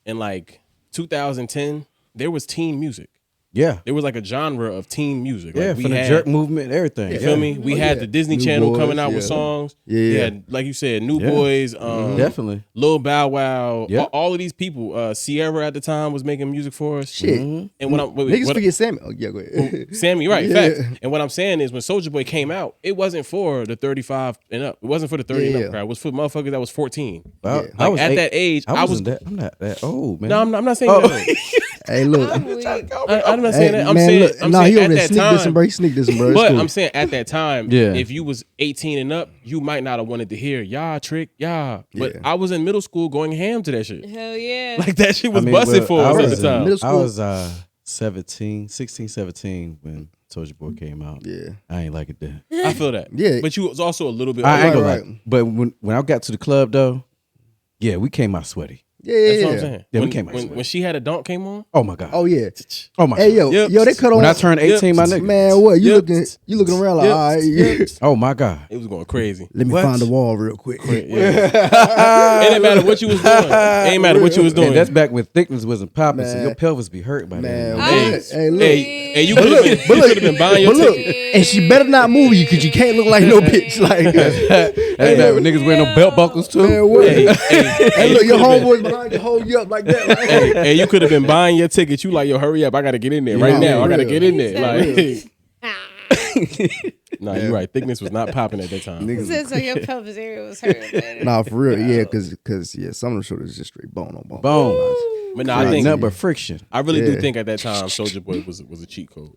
in like 2010 there was teen music. Yeah, There was like a genre of teen music. yeah, Like we for the had, jerk movement and everything. You yeah. feel me? We Oh, had yeah. the Disney New Channel Boys, coming out with yeah. songs. Yeah. We had, like you said, New Yeah. Boys, Definitely. Lil Bow Wow, Yeah. all of these people. Sierra at the time was making music for us. Shit, And when I'm wait, niggas what- forget Sammy. Oh yeah, go ahead. Sammy, right? Yeah. Fact. And what I'm saying is, when Soulja Boy came out, it wasn't for the 35 and up. It wasn't for the 30 and Yeah. up crowd. It was for motherfuckers that was 14. I Like was at eight- that age, I wasn't that. I'm not that old, man. No, I'm not saying Oh. that. Hey, look, I'm weak. I'm not saying hey, that. I'm man, saying, look, I'm nah, saying he at over there that sneak this and time. bro. He sneak this and bro. It's But cool. I'm saying at that time, Yeah. if you was 18 and up, you might not have wanted to hear "Yah Trick Yah." But Yeah. I was in middle school going ham to that shit. Hell yeah. Like that shit was I mean, busted well, for I us at was the time. middle I school. was 16, 17 when Soulja Boy came out. Yeah. I ain't like it then. I feel that. Yeah. But you was also a little bit. I ain't gonna Right. lie. But when I got to the club though, yeah, we came out sweaty. Yeah. That's what I'm saying. Yeah, we when, came out when, sweaty. when she had a dunk came on. Oh my god. Oh yeah. Oh my Hey god. Yep. yo, they cut on. When I turned 18, my nigga. Man, what you Yep. looking around like? Yep. All right, Oh my god. It was going crazy. let me What? find the wall real quick. Yeah. It ain't matter what you was doing. It ain't matter what you was doing. And that's back when thickness wasn't popping, so Man. your pelvis be hurt by Man, that. Hey, what? Hey, look. Hey, you could have been, you could have been buying your But look, ticket. and she better not move you because you can't look like no bitch. Like, That's back when niggas wearing no belt buckles too. man, what? Hey, Hey, look, your homeboys behind you hold you up like that. Like, Hey, you could have been buying your ticket. You like, yo, hurry up. I got to get in there right Yeah, now. I got to real. get in there. Real. Like, nah, you're right. Thickness was not popping at that time. It says so your pelvis area was hurt. nah, for real, yeah, because yeah, some of them shoulders just straight bone on bone. Bones. But nah, I Ain't think nothing but friction. I really Yeah. do think at that time Soulja Boy was a cheat code.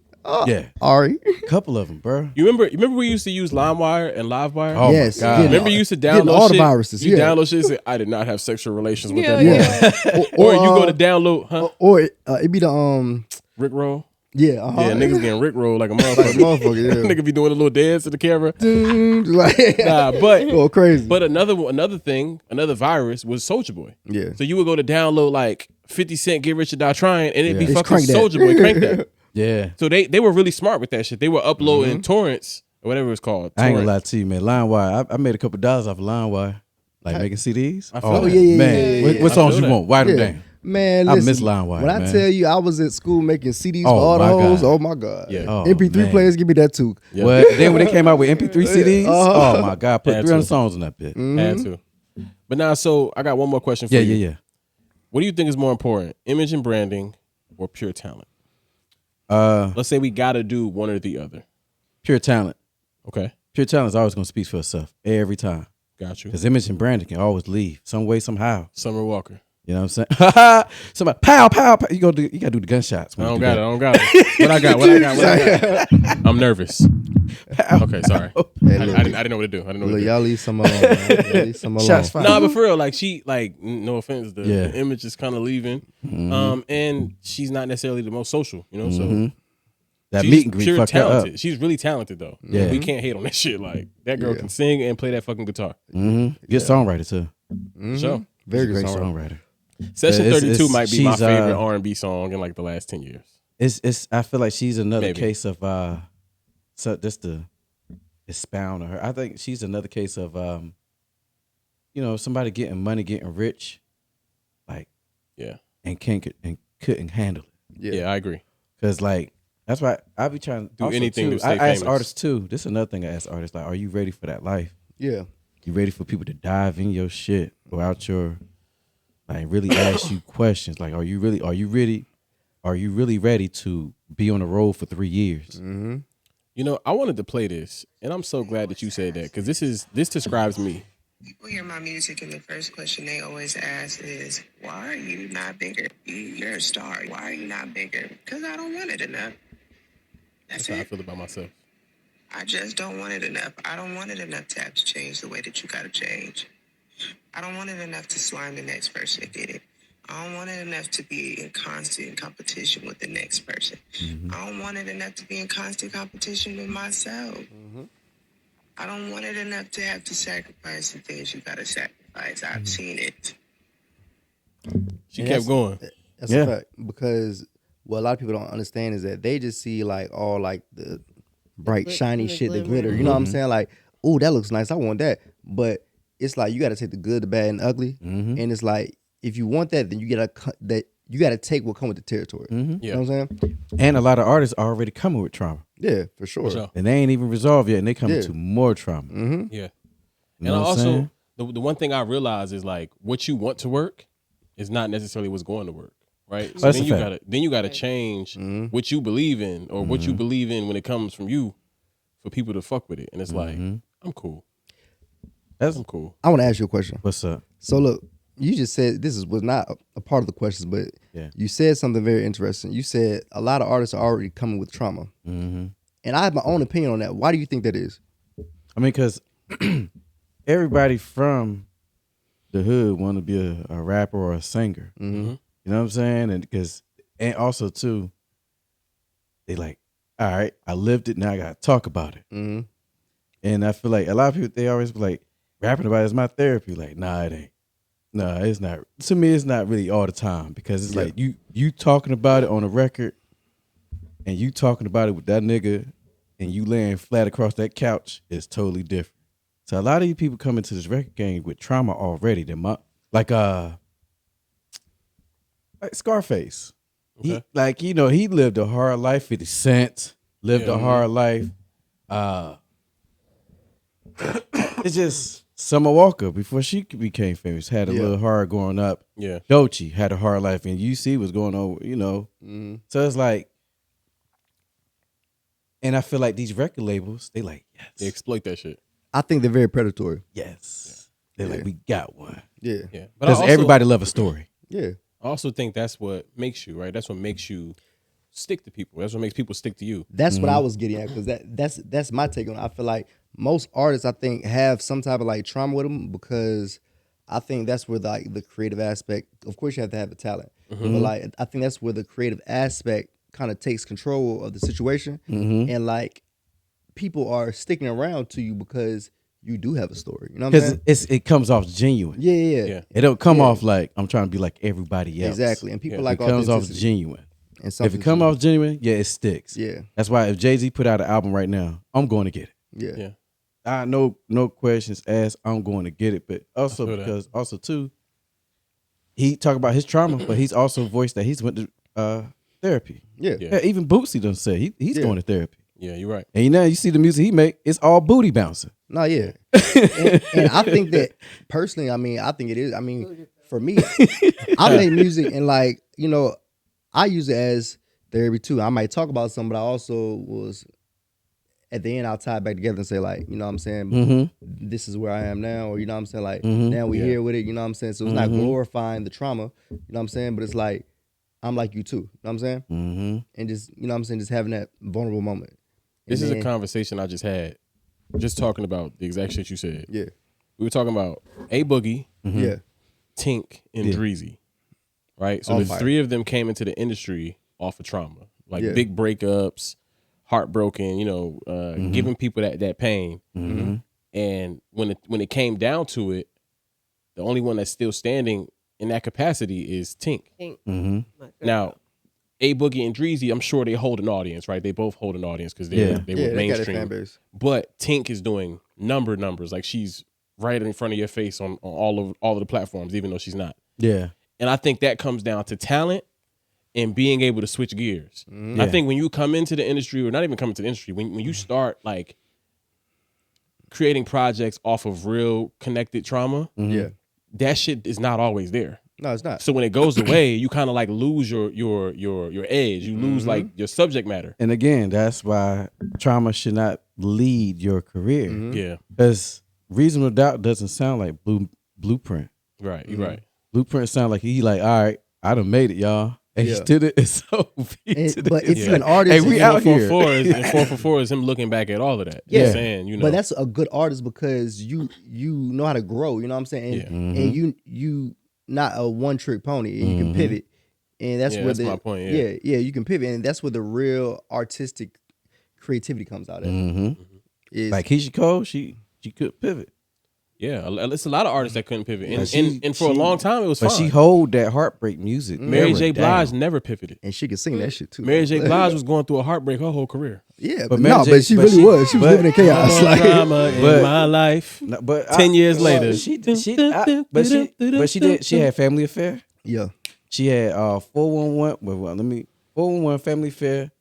Yeah. Ari, Couple of them, bro. You remember we used to use LimeWire and LiveWire? Oh yes, my god. getting Remember you used to getting download all the shit? viruses, You yeah. download shit and say, I did not have sexual relations with Yeah, that. yeah. Or you go to download, huh? or it be the Rick roll. yeah, Yeah, niggas getting Rick roll like a like motherfucker. motherfucker, yeah. Nigga be doing a little dance to the camera. like, Nah, but go crazy. another thing, another virus was Soulja Boy. Yeah. So you would go to download like 50 Cent, Get Rich or Die Trying, and it'd be Just fucking crank that. Soulja Boy, crank that. Yeah. So they were really smart with that shit. They were uploading torrents or whatever it's called. I ain't gonna Torrent. lie to you, man. LimeWire. I made a couple dollars off of LimeWire. Like making CDs. I feel Oh, that. yeah, man. yeah, What, yeah. what I songs feel you that. want? Why them Yeah. damn? Man, I listen, miss LimeWire, when I man. tell you I was at school making CDs Oh, for all the my hoes, God. oh my god. Yeah. Oh, MP3 man. players, give me that too. Yeah. What? Then when they came out with MP3 CDs, Uh-huh. oh my god, put Had 300 to. songs on that bit. Had to. But now, so I got one more question for Yeah, you. yeah. What do you think is more important, image and branding or pure talent? Let's Let's say we got to do one or the other. pure talent. Okay, Pure talent is always gonna speak for itself every time. got you. Because image and branding can always leave some way, somehow. Summer Walker. You know what I'm saying? Somebody, pow, pow, pow. You gotta do the gunshots. I when you don't do got it. that. I don't got it. What I got? I'm nervous. Okay, sorry. Hey, I look, didn't know what to do. I didn't know what look, to do. y'all leave some alone. Man. Y'all leave some alone. Shots fired. Nah, but for real, like no offense, the Yeah. image is kind of leaving. And she's not necessarily the most social, you know. So That she's meet and greet pure fucked her up. talented. She's really talented though. Yeah. We can't hate on that shit. Like that girl Yeah. can sing and play that fucking guitar. Good songwriter too. So Very She's a good great songwriter. songwriter. Session It's- 32 might be my she's, favorite R&B song in like the last 10 years. It's. I feel like she's another Maybe. case of so just to expound on her. I think she's another case of somebody getting money, getting rich, like Yeah. and couldn't handle it. Yeah, I agree. Cause like that's why I be trying to Do also, anything too, to stay I ask famous. artists too. This is another thing I ask artists, like, are you ready for that life? Yeah. You ready for people to dive in your shit without your like really ask you questions? Like, are you really ready to be on the road for 3 years? You know, I wanted to play this, and I'm so glad that you said that because this describes me. People hear my music, and the first question they always ask is, why are you not bigger? You're a star. Why are you not bigger? Because I don't want it enough. That's That's how I it. feel about myself. I just don't want it enough. I don't want it enough to have to change the way that you got to change. I don't want it enough to slime the next person that did it. I don't want it enough to be in constant competition with the next person. I don't want it enough to be in constant competition with myself. I don't want it enough to have to sacrifice the things you got to sacrifice. I've seen it. She And kept that's- going. That's Yeah. a fact. Because what a lot of people don't understand is that they just see like all like the bright, shiny the shit, the glimmer. glitter. You know what I'm saying? Like, oh, that looks nice. I want that. But it's like you got to take the good, the bad, and the ugly. And it's like if you want that, then you gotta take what come with the territory. You Yeah. know what I'm saying? And a lot of artists are already coming with trauma, Yeah, for sure. sure. and they ain't even resolved yet, and they coming Yeah. to more trauma. Yeah. You And know I what I'm also saying? the one thing I realize is like what you want to work is not necessarily what's going to work. Right. So That's then a you fact. gotta change what you believe in or what you believe in when it comes from you for people to fuck with it. And it's like, I'm cool. That's I'm cool. I want to ask you a question. what's up. So look, you just said was not a part of the questions, but Yeah. you said something very interesting. You said a lot of artists are already coming with trauma, and I have my own opinion on that. Why do you think that is? I mean, because everybody from the hood want to be a rapper or a singer. You know what I'm saying? And also too, they like, all right, I lived it. Now I gotta talk about it. Mm-hmm. And I feel like a lot of people, they always be like, rapping about it is my therapy. Like, nah, it ain't. No, it's not. To me, it's not really all the time because it's like you talking about it on a record and you talking about it with that nigga and you laying flat across that couch is totally different. So a lot of you people come into this record game with trauma already. Like Scarface. Okay. He lived a hard life. 50 Cent lived a hard life. It's just Summer Walker, before she became famous, had a little hard growing up. Yeah. Doechii had a hard life, and UC was going on, So it's like, and I feel like these record labels, they like, yes. They exploit that shit. I think they're very predatory. Yes. They're like, we got one. Yeah. Yeah. But Because everybody love a story. Yeah. I also think that's what makes you, right? That's what makes you stick to people. That's what makes people stick to you. That's what I was getting at, because that's my take on it. I feel like most artists, I think, have some type of like trauma with them, because I think that's where the creative aspect. Of course, you have to have the talent, but like I think that's where the creative aspect kind of takes control of the situation, and like people are sticking around to you because you do have a story. You know what I'm saying? Because it comes off genuine. Yeah. It don't come off like I'm trying to be like everybody else. Exactly. And people like it comes off authenticity. genuine. And If something it come to- off genuine, it sticks. Yeah. That's why if Jay-Z put out an album right now, I'm going to get it. Yeah. Yeah. No questions asked. I'm going to get it. But also because too, he talk about his trauma, but he's also voiced that he's went to therapy. Yeah. Yeah. Yeah, even Bootsy done say he's going to therapy. Yeah, you're right. And you see the music he make, it's all booty bouncing. No, yeah. and I think that personally, I think it is. For me, I make music and like, I use it as therapy too. I might talk about something, but I also was at the end, I'll tie it back together and say, like, you know what I'm saying? This is where I am now, or you know what I'm saying? Like, now we here with it, you know what I'm saying? So it's not glorifying the trauma, you know what I'm saying? But it's like, I'm like you too, you know what I'm saying? And just, you know what I'm saying? Just having that vulnerable moment. This And is a then- conversation I just had, just talking about the exact shit you said. Yeah. We were talking about A Boogie, Yeah. Tink, and Dreezy, right? So On the fire. three of them came into the industry off of trauma, like Yeah. big breakups, heartbroken, giving people that pain. And when it came down to it, the only one that's still standing in that capacity is Tink. My girl. Now, A Boogie and Dreezy, I'm sure they hold an audience, right? They both hold an audience because they Yeah. were Yeah, they got a mainstream. fan base. But Tink is doing numbers. Like she's right in front of your face on all of the platforms, even though she's not. Yeah. And I think that comes down to talent and being able to switch gears. I think when you come into the industry, or not even come into the industry, when you start like creating projects off of real connected trauma, Yeah. that shit is not always there. No, it's not. So when it goes away, you kind of like lose your edge. You lose like your subject matter. And again, that's why trauma should not lead your career. Yeah, Because Reasonable Doubt doesn't sound like Blueprint. right. You're right. Blueprint sound like he like, all right, I done made it, y'all. And Yeah. he did it. It's so But if Yeah. you're an artist, Hey, we and- out here. 444 is him looking back at all of that. Yeah. Saying, But that's a good artist because you know how to grow. You know what I'm saying? And, Yeah. and you not a one trick pony. And you can pivot, and that's Yeah, where that's my point, yeah. you can pivot, and that's where the real artistic creativity comes out at. Is Like Keisha Cole, she could pivot. yeah, it's a lot of artists that couldn't pivot. But And for a long time, it was But fine. she hold that heartbreak music. Mary era J. Blige down. never pivoted. and she can sing that shit too. Mary J. Blige was going through a heartbreak her whole career. Yeah, But but Mary no, J- but she but really she- was. She was but- living in chaos. Like, Drama in But- my life. No, but 10 years later. she had Family Affair. yeah, She had 411. Well, 411 Family Affair.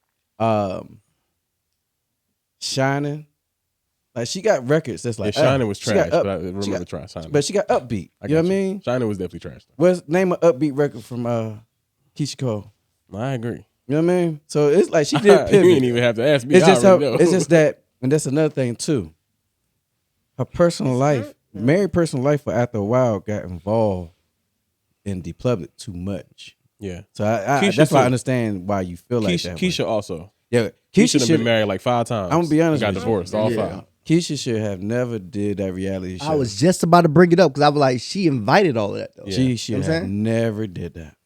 Shining. Like she got records that's like Shining was she got trash, but I remember trying Shining. But she got upbeat. You know what I mean? Shining was definitely trash. What's name an upbeat record from Keisha Cole? I agree. You know what I mean? So it's like she did You pivot. didn't even have to ask me. It's just I already know. it's just that, and that's another thing too. Her personal life, married personal life, for after a while got involved in the public too much. yeah. So I Keisha that's why I too. understand why you feel like that. way. Keisha also. Yeah, Keisha Keisha been should. married like 5 times. I'm gonna be honest and got with you. divorced all Yeah. 5. Keisha should have never did that reality show. I was just about to bring it up because I was like, she invited all of that though. Yeah. She should You know what I'm have saying? never did that.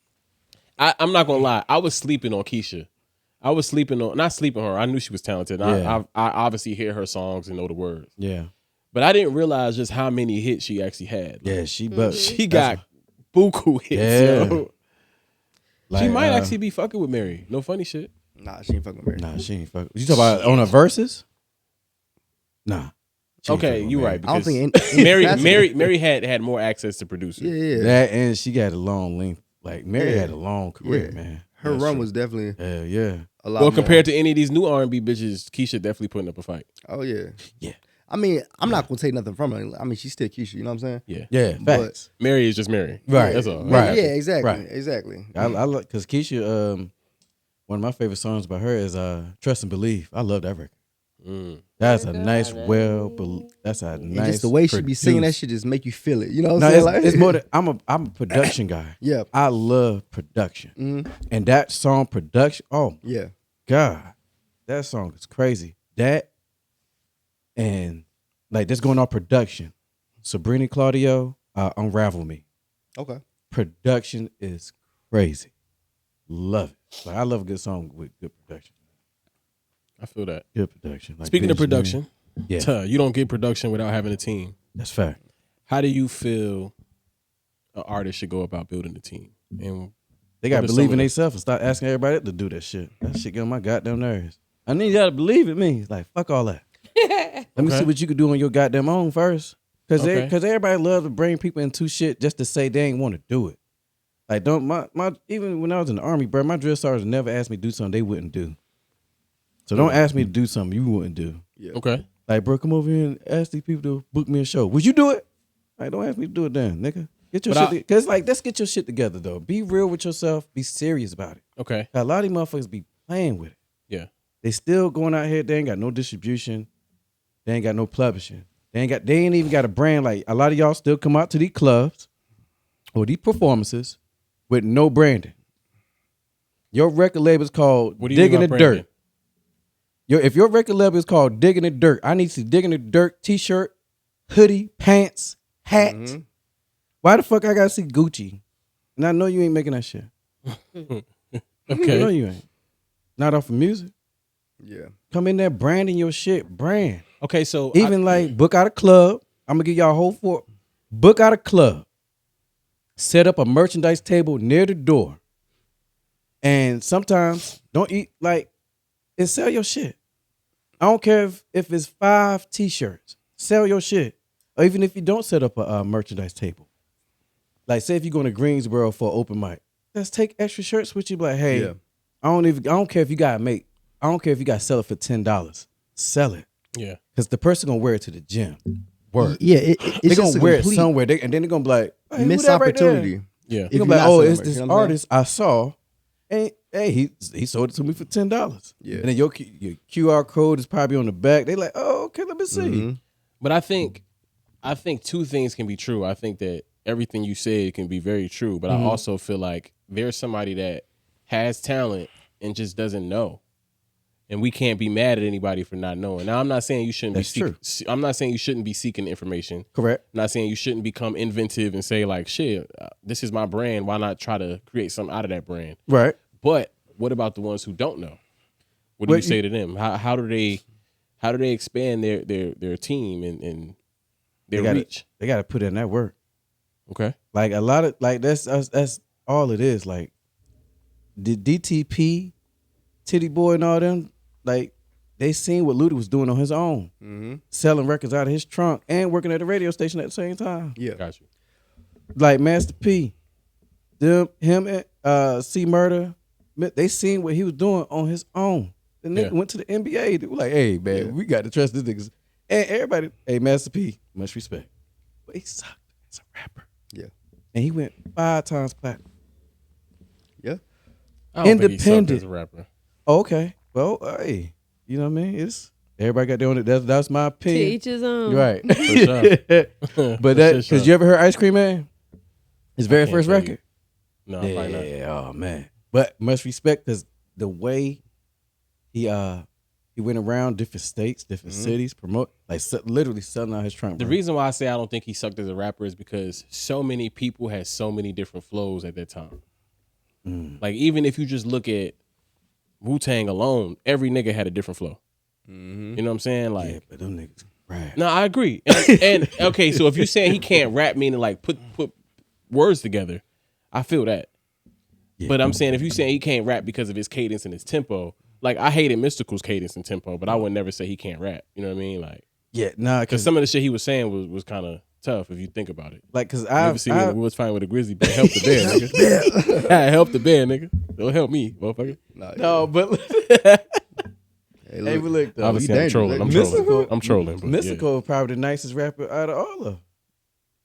I'm not gonna lie. I was sleeping on Keisha. I was not sleeping on her. I knew she was talented. Yeah. I obviously hear her songs and know the words. Yeah. But I didn't realize just how many hits she actually had. Yeah, but She got buku hits. Yeah. Yo. Like, She might actually be fucking with Mary. No funny shit. Nah, she ain't fucking with Mary. Nah, she ain't fucking. You talking about on her verses? Nah. She ain't Okay, fucking with you Mary. right. I don't Because think Mary had more access to producers. Yeah. That and she got a long length. Like Mary Yeah. had a long career, Yeah. man. Her That's run true. was definitely yeah. a lot Well, more. compared to any of these new R&B bitches, Keisha definitely putting up a fight. Oh yeah. Yeah. I mean, I'm not gonna take nothing from her. I mean, she's still Keisha. You know what I'm saying? Yeah. Yeah, But- facts. Mary is just Mary. Right. That's all. Right. Yeah, exactly. Right. Exactly. I like because Keisha. One of my favorite songs by her is "Trust and Believe." I love that record. That's a nice, that's a And nice. just the way she be singing that produced- shit just make you feel it. You know what No, I'm saying? it's more than I'm a production guy. Yeah. I love production, and that song production. Oh Yeah. God, that song is crazy. That and like that's going on production. Sabrina Claudio, Unravel Me. Okay. Production is crazy. Love it. Like I love a good song with good production. I feel that. Good production. Like Speaking of Vision, production, yeah, you don't get production without having a team. that's fact. How do you feel an artist should go about building a team? And They gotta What are believe some in of the- themselves and start asking everybody to do that shit. That shit get on my goddamn nerves. I need y'all to believe in me. Like fuck all that. Let me see what you could do on your goddamn own first. Cause everybody love to bring people into shit just to say they ain't want to do it. Like don't my even when I was in the army, bro, my drill sergeants never asked me to do something they wouldn't do. So don't ask me to do something you wouldn't do. Okay. Like, bro, come over here and ask these people to book me a show. Would you do it? Like, don't ask me to do it then, nigga. Get your shit. Cause like, let's get your shit together though. Be real with yourself. Be serious about it. Okay. A lot of these motherfuckers be playing with it. Yeah. They still going out here. They ain't got no distribution. They ain't got no publishing. They ain't even got a brand. Like a lot of y'all still come out to these clubs or these performances with no branding. Your record label is called What do you mean Digging by the branding? Dirt. If your record label is called Digging the Dirt, I need to see Digging the Dirt t-shirt, hoodie, pants, hat. Why the fuck I gotta see Gucci? And I know you ain't making that shit. I know you ain't. Not off of music. Yeah. Come in there branding your shit. Brand. Okay, so Even like book out a club. I'm gonna give y'all a whole book out a club. Set up a merchandise table near the door. And sometimes don't eat like and sell your shit. I don't care if it's 5 t-shirts. Sell your shit. Or even if you don't set up a merchandise table. Like say if you're going to Greensboro for an open mic. Let's take extra shirts with you. Be like, hey, Yeah. I don't care if you gotta sell it for $10. Sell it. yeah. Because the person gonna wear it to the gym. Word. Yeah. It's They're just gonna a wear it complete somewhere. And then they're gonna be like, hey, who missed that right there? opportunity. Yeah. If You're you're gonna be like, not oh, selling it's merch, this you know what I'm artist I saw. And hey, he sold it to me for $10. Yeah. And then your QR code is probably on the back. They like, oh, okay, let me see. But I think two things can be true. I think that everything you said can be very true, but I also feel like there's somebody that has talent and just doesn't know. And we can't be mad at anybody for not knowing. Now, I'm not saying you shouldn't I'm not saying you shouldn't be seeking information. Correct. I'm not saying you shouldn't become inventive and say like, shit, this is my brand. Why not try to create something out of that brand? Right. But what about the ones who don't know? What do Well, you say to them? How do they expand their team and their reach? They gotta put in that work. Okay. Like a lot of like that's all it is. Like the DTP, Titty Boy and all them, like they seen what Luda was doing on his own. Selling records out of his trunk and working at the radio station at the same time. Yeah. Got you. Like Master P, him and C Murder, they seen what he was doing on his own. The nigga went to the NBA. They were like, hey man, we got to trust this niggas. And everybody, hey Master P, much respect. But he sucked as a rapper. Yeah. And he went 5 times platinum. Yeah. I don't think he sucked Independent. as a rapper. Oh, okay. Well, hey, you know what I mean? It's everybody got their own. That's my To opinion. each his own. Right. For sure. But that because you ever heard Ice Cream Man? His very can't first tell you. record. No, probably not. Yeah. Oh man. But much respect because the way he went around different states, different cities, promote like literally selling out his trunk. The bro. reason why I say I don't think he sucked as a rapper is because so many people had so many different flows at that time. Like even if you just look at Wu-Tang alone, every nigga had a different flow. Mm-hmm. You know what I'm saying? Like, Yeah, but them niggas rap. no, I agree. And okay, so if you're saying he can't rap, meaning like put words together, I feel that. Yeah. But I'm saying if you're saying he can't rap because of his cadence and his tempo, like I hated Mystical's cadence and tempo, but I would never say he can't rap. You know what I mean? Like, Yeah, nah, because some of the shit he was saying was kind of tough if you think about it. like, cause Never seen me in the woods fighting with a grizzly bear. Help the bear, nigga. Yeah, help the bear, nigga. Don't help me, motherfucker. no, but Hey, hey, but look, though, Obviously, I'm trolling. I'm Mystical- trolling. I'm trolling. But Mystical is probably the nicest rapper out of all of them.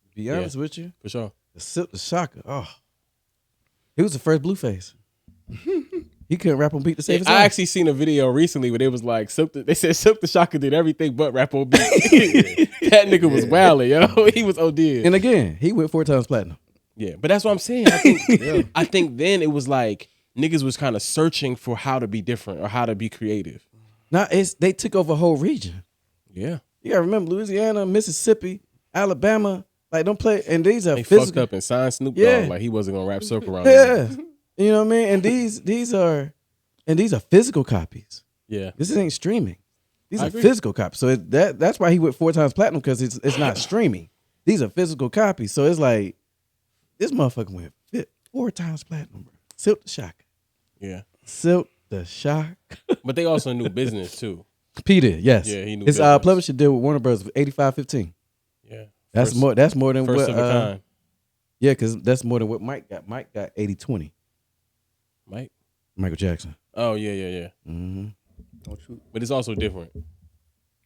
To be honest with you, yeah, for sure. the Silk the Shocker. Oh, he was the first Blueface. He couldn't rap on beat to save his I life. actually seen a video recently where they was like, they said Silk the Shocker did everything but rap on beat. That nigga was wildin', yo. He was OD. And again, he went 4 times platinum. Yeah, but that's what I'm saying. I think then it was like niggas was kind of searching for how to be different or how to be creative. Now they took over a whole region. Yeah. You gotta remember Louisiana, Mississippi, Alabama. Like don't play, and these are They physical. fucked up and signed Snoop Dogg Yeah. like he wasn't gonna rap circle around. Yeah, you know what I mean. And these are physical copies. Yeah. This ain't streaming. These I are agree. physical copies. So that's why he went 4 times platinum, because it's not streaming. These are physical copies. So it's like this motherfucker went 4 times platinum, bro. Silk the Shocker. Yeah. Silk the Shock. But they also knew business too. Peter, yes. Yeah, he knew his business. publisher deal with Warner Bros. 85-15. Yeah. That's First- more. That's more than First what. of a kind. Yeah, because that's more than what Mike got. Mike got 80-20. Mike? Michael Jackson. Oh, yeah. Mm-hmm. Don't shoot. But it's also different.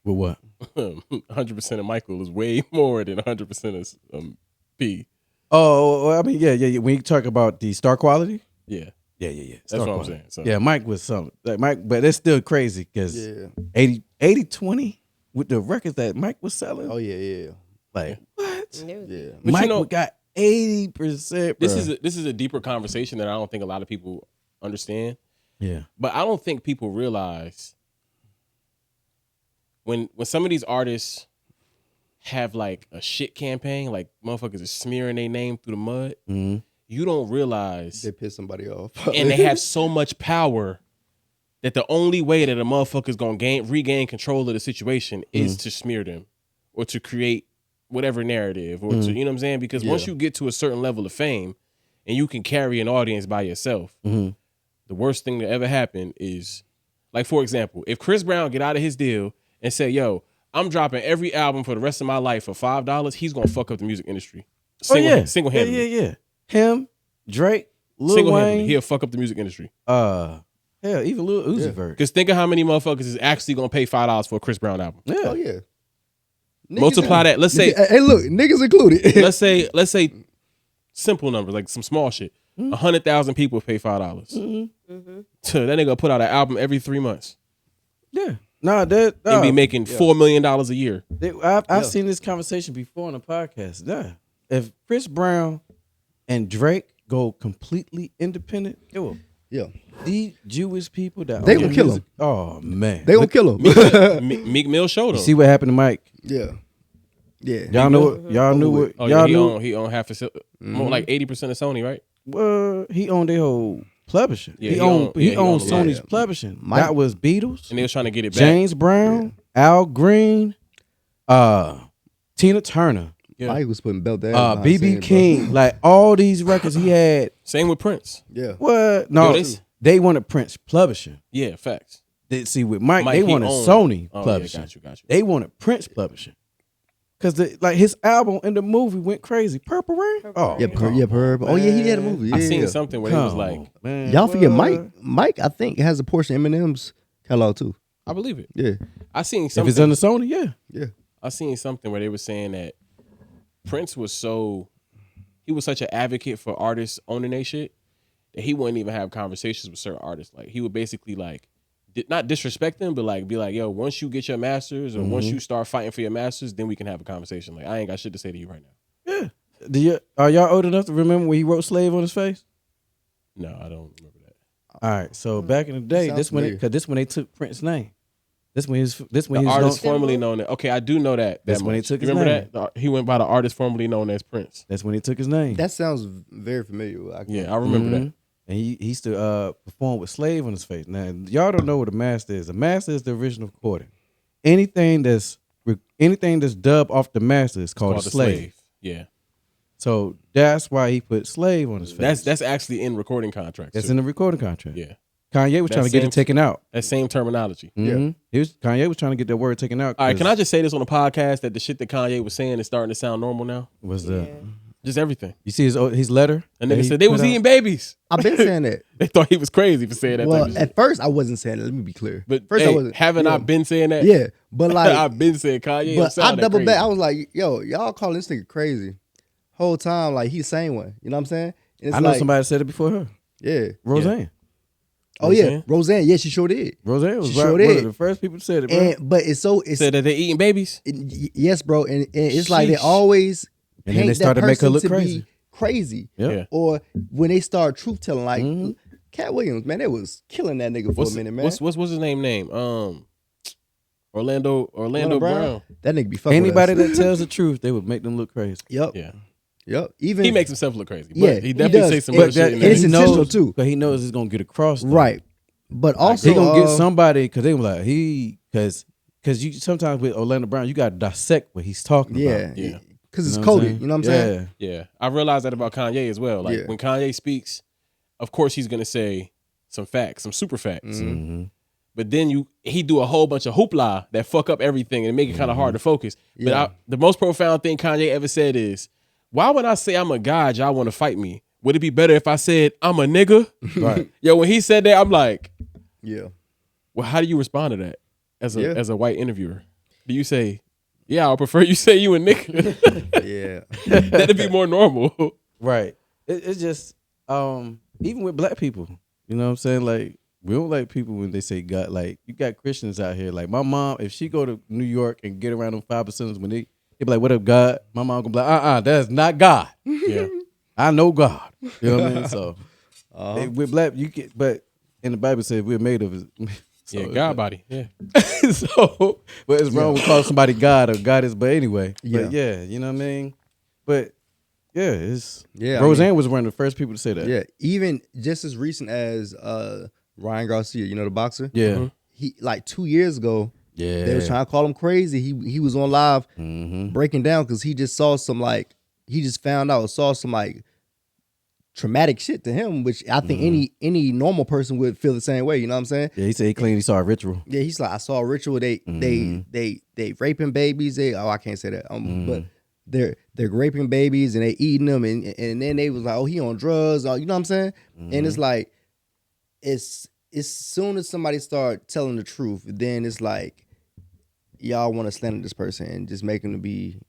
With what? 100% of Michael is way more than 100% of P. Oh, well, I mean, yeah. When you talk about the star quality, Yeah. yeah. That's Star what I'm quality. saying. So. Yeah, Mike was something. Like Mike, but it's still crazy because Yeah. 80-20 with the records that Mike was selling. Oh yeah. Like what? Yeah. But Mike you know- got 80%. This is a deeper conversation that I don't think a lot of people understand. Yeah. But I don't think people realize when some of these artists have like a shit campaign, like motherfuckers are smearing their name through the mud, Mhm. you don't realize, They piss somebody off. and they have so much power that the only way that a motherfucker's gonna regain control of the situation is to smear them or to create whatever narrative or to, you know what I'm saying? Because once you get to a certain level of fame and you can carry an audience by yourself, the worst thing that ever happened is, like, for example, if Chris Brown get out of his deal and say, yo, I'm dropping every album for the rest of my life for $5, he's gonna fuck up the music industry. Single-handedly. Yeah. Him, Drake, Lil Single-handedly. Wayne. He'll fuck up the music industry. Hell, even Lil Uzi Vert. Because think of how many motherfuckers is actually gonna pay $5 for a Chris Brown album. Yeah. Oh yeah. Multiply that. Let's say Hey, look, niggas included. let's say simple numbers, like some small shit. 100,000 people pay $5. So that nigga put out an album every 3 months Yeah. Nah, that and be making $4 million a year. I've seen this conversation before on the podcast. Yeah. If Chris Brown and Drake go completely independent, it will. Yeah. These Jewish people that They own gonna kill music- Oh man. They gonna kill him. Meek Mill showed You him. see what happened to Mike? Yeah. Yeah. Y'all know what y'all knew what Oh, y'all yeah, knew he owned half a more like 80% of Sony, right? he owned their whole publishing. Yeah, he he owned owned- yeah, he owned a lot. Sony's Yeah. publishing. Mike- That was Beatles, And they was trying to get it back. James Brown, Al Green, Tina Turner, Yeah. Mike was putting belt down. BB King, like all these records he had. Same with Prince. Yeah. What? No, Yo, they wanted Prince publishing. Yeah, facts. See, with Mike, Mike, they he wanted owned- Sony Oh, yeah, publishing. got you. They wanted Prince publishing. Cause like his album and the movie went crazy. Purple Rain. Oh, Yeah, Herb. Oh yeah, he had a movie. Yeah, I seen yeah. something where he was like, man, Y'all forget what? Mike, I think has a portion of Eminem's catalog too. I believe it. Yeah. I seen If something. it's under Sony, yeah. Yeah. I seen something where they were saying that Prince was such an advocate for artists owning their shit that he wouldn't even have conversations with certain artists. Like he would basically like not disrespect them, but like be like, yo, once you get your masters or once you start fighting for your masters, then we can have a conversation. Like I ain't got shit to say to you right now. Yeah. Are y'all old enough to remember when he wrote "Slave" on his face? No, I don't remember that. All right. So back in the day, Sounds this when familiar. because this when they took Prince's name. This when The he was artist known, formerly known as, okay, I do know that. That's that when he much. took You his remember name. that? He went by the artist formerly known as Prince. that's when he took his name. That sounds very familiar. Yeah, I remember that. and he used to perform with Slave on his face. Now y'all don't know what a master is. A master is the original recording. Anything that's dubbed off the master is called a the slave. Yeah. So that's why he put Slave on his face. That's actually in recording contracts. That's too. in the recording contract. Yeah. Kanye was trying to get it taken out. That same terminology. Mhm. Kanye was trying to get that word taken out. All right, can I just say this on the podcast that the shit that Kanye was saying is starting to sound normal now? Was the Just everything. you see his letter? And that nigga he said they put was out? eating babies. I've been saying that. They thought he was crazy for saying that. Well, type of shit. at first I wasn't saying it. Let me be clear. But first hey, I wasn't. haven't I been saying that? Yeah, but like I've been saying Kanye. But I double crazy. back. I was like, yo, y'all calling this nigga crazy. Whole time, like he's saying one. You know what I'm saying? And it's I know like, somebody said it before her. Yeah. Roseanne. Oh yeah, Roseanne. Yeah, she sure did. Roseanne was She sure one of did. the first people to say it, bro. And but it's said that they eating babies. Yes, bro. And it's like they Sheesh. always And then paint they started that to make her person look to crazy. be crazy. Yeah. Or when they start truth telling, like Cat Williams, man, they was killing that nigga for a minute, man. What's his name? Orlando Brown. That nigga be fucking Anybody with us. that tells the truth, they would make them look crazy. Yep. Yeah. Yep. Even He makes himself look crazy. But Yeah, he he definitely does. say some But other shit in and there. it's intentional too. But he knows it's gonna get across. Though. Right. But also he gonna get somebody because they were like because you sometimes with Orlando Brown you gotta dissect what he's talking Yeah. about. Yeah. Because it's You know what I'm coded. saying? You know what I'm saying? Yeah, I realized that about Kanye as well. Like Yeah. when Kanye speaks, of course he's gonna say some facts, some super facts. Mhm. But then he do a whole bunch of hoopla that fuck up everything and make it kind of hard to focus. Yeah. But the most profound thing Kanye ever said is, "Why would I say I'm a god? Y'all want to fight me? Would it be better if I said I'm a nigga?" Right. Yo, when he said that, I'm like, Yeah. well, how do you respond to that as Yeah. a white interviewer? Do you say, "Yeah, I prefer you say you a nigga"? Yeah. That'd be more normal. Right. It's just even with black people, you know what I'm saying? Like we don't like people when they say God. Like you got Christians out here. Like my mom, if she go to New York and get around them 5%, when they be like, "What up, God?" My mom gonna be like, that's not God. Yeah. I know God. You know what I mean? So with black, you get, but in the Bible says we're made of his. So Yeah, God body. Yeah. so, but it's wrong with calling somebody God or goddess. But anyway, Yeah. but yeah, you know what I mean. But yeah, Yeah, I Roseanne was one of the first people to say that. Yeah. Even just as recent as Ryan Garcia, you know, the boxer. Yeah. He like 2 years ago, Yeah. they was trying to call him crazy. He was on live Mm-hmm. breaking down because he just saw some he just found out saw some traumatic shit to him, which I think any normal person would feel the same way. You know what I'm saying? Yeah, he said he claimed he saw a ritual. Yeah, he's like, I saw a ritual. They raping babies. I can't say that. But they're raping babies and they eating them, and then they was like, oh, he on drugs. You know what I'm saying? And it's like, it's soon as somebody start telling the truth, then it's like, y'all want to slander this person and just make him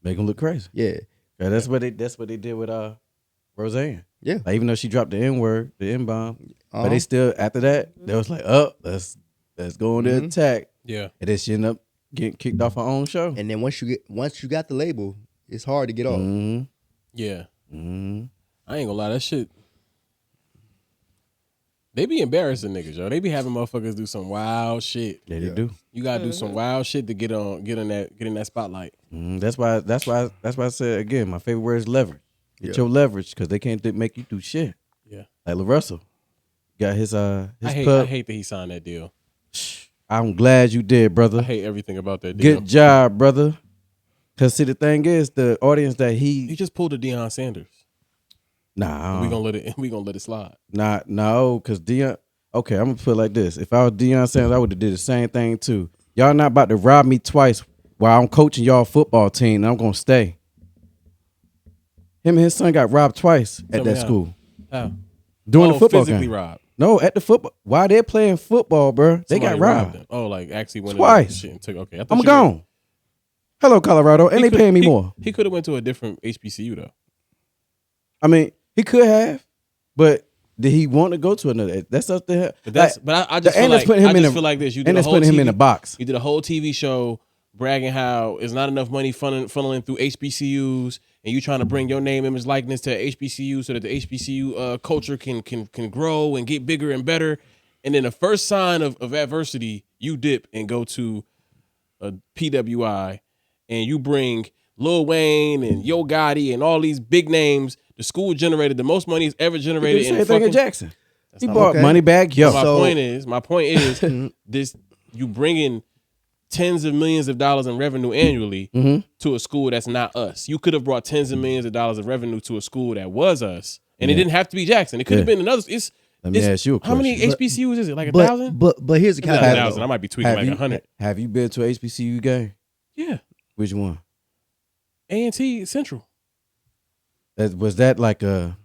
look crazy. Yeah. Yeah, that's what they did with Roseanne. Yeah. Like, even though she dropped the N-word, the N-bomb, but Uh-huh. they still after that they was like, let's go on the attack. Yeah. And then she ended up getting kicked off her own show. And then once you got the label, it's hard to get off. Mm-hmm. Yeah. Mm-hmm. I ain't gonna lie, that shit. They be embarrassing niggas, yo. They be having motherfuckers do some wild shit. Yeah, they do. You gotta do some wild shit to get in that spotlight. That's why I said again, my favorite word is leverage. Get your leverage because they can't make you do shit. Yeah. Like LaRussell got his I pub. hate that he signed that deal. I'm glad you did, brother. I hate everything about that deal. Good job, brother. Cause see, the thing is, the audience that He just pulled a Deion Sanders. nah, We gonna let it slide. no, cause Deion. Okay, I'm gonna put it like this: if I was Deion Sanders, I would have did the same thing too. Y'all not about to rob me twice while I'm coaching y'all football team, and I'm gonna stay. Him and his son got robbed twice Tell at me that how. school How? during the football physically game. robbed. No, at the football while they're playing football, bro, they Somebody got robbed. them. Oh, like actually went Twice. in shit and took. Okay, I thought I'm you gone. Hello, Colorado, and they paying me more. He could have went to a different HBCU though. I mean, he could have, but did he want to go to another? That's up there. But I just feel like feel like this. You did and a that's whole putting him TV in a box. You did a whole TV show bragging how it's not enough money funneling through HBCUs, and you trying to bring your name, image, likeness to HBCU so that the HBCU culture can grow and get bigger and better. And then the first sign of adversity, you dip and go to a PWI, and you bring Lil Wayne and Yo Gotti and all these big names. The school generated the most money it's ever He generated did the in same thing in fucking Jackson. He bought money bag. Yo, My point is, this you bring in tens of millions of dollars in revenue annually to a school that's not us. You could have brought tens of millions of dollars of revenue to a school that was us, and it didn't have to be Jackson. It could have been another. Let me ask you a question. How many HBCUs is it? Like 1,000? But here's the caveat. 1,000. I might be tweaking like 100. Have you been to a HBCU game? Yeah. Which one? A&T Central. Was that like a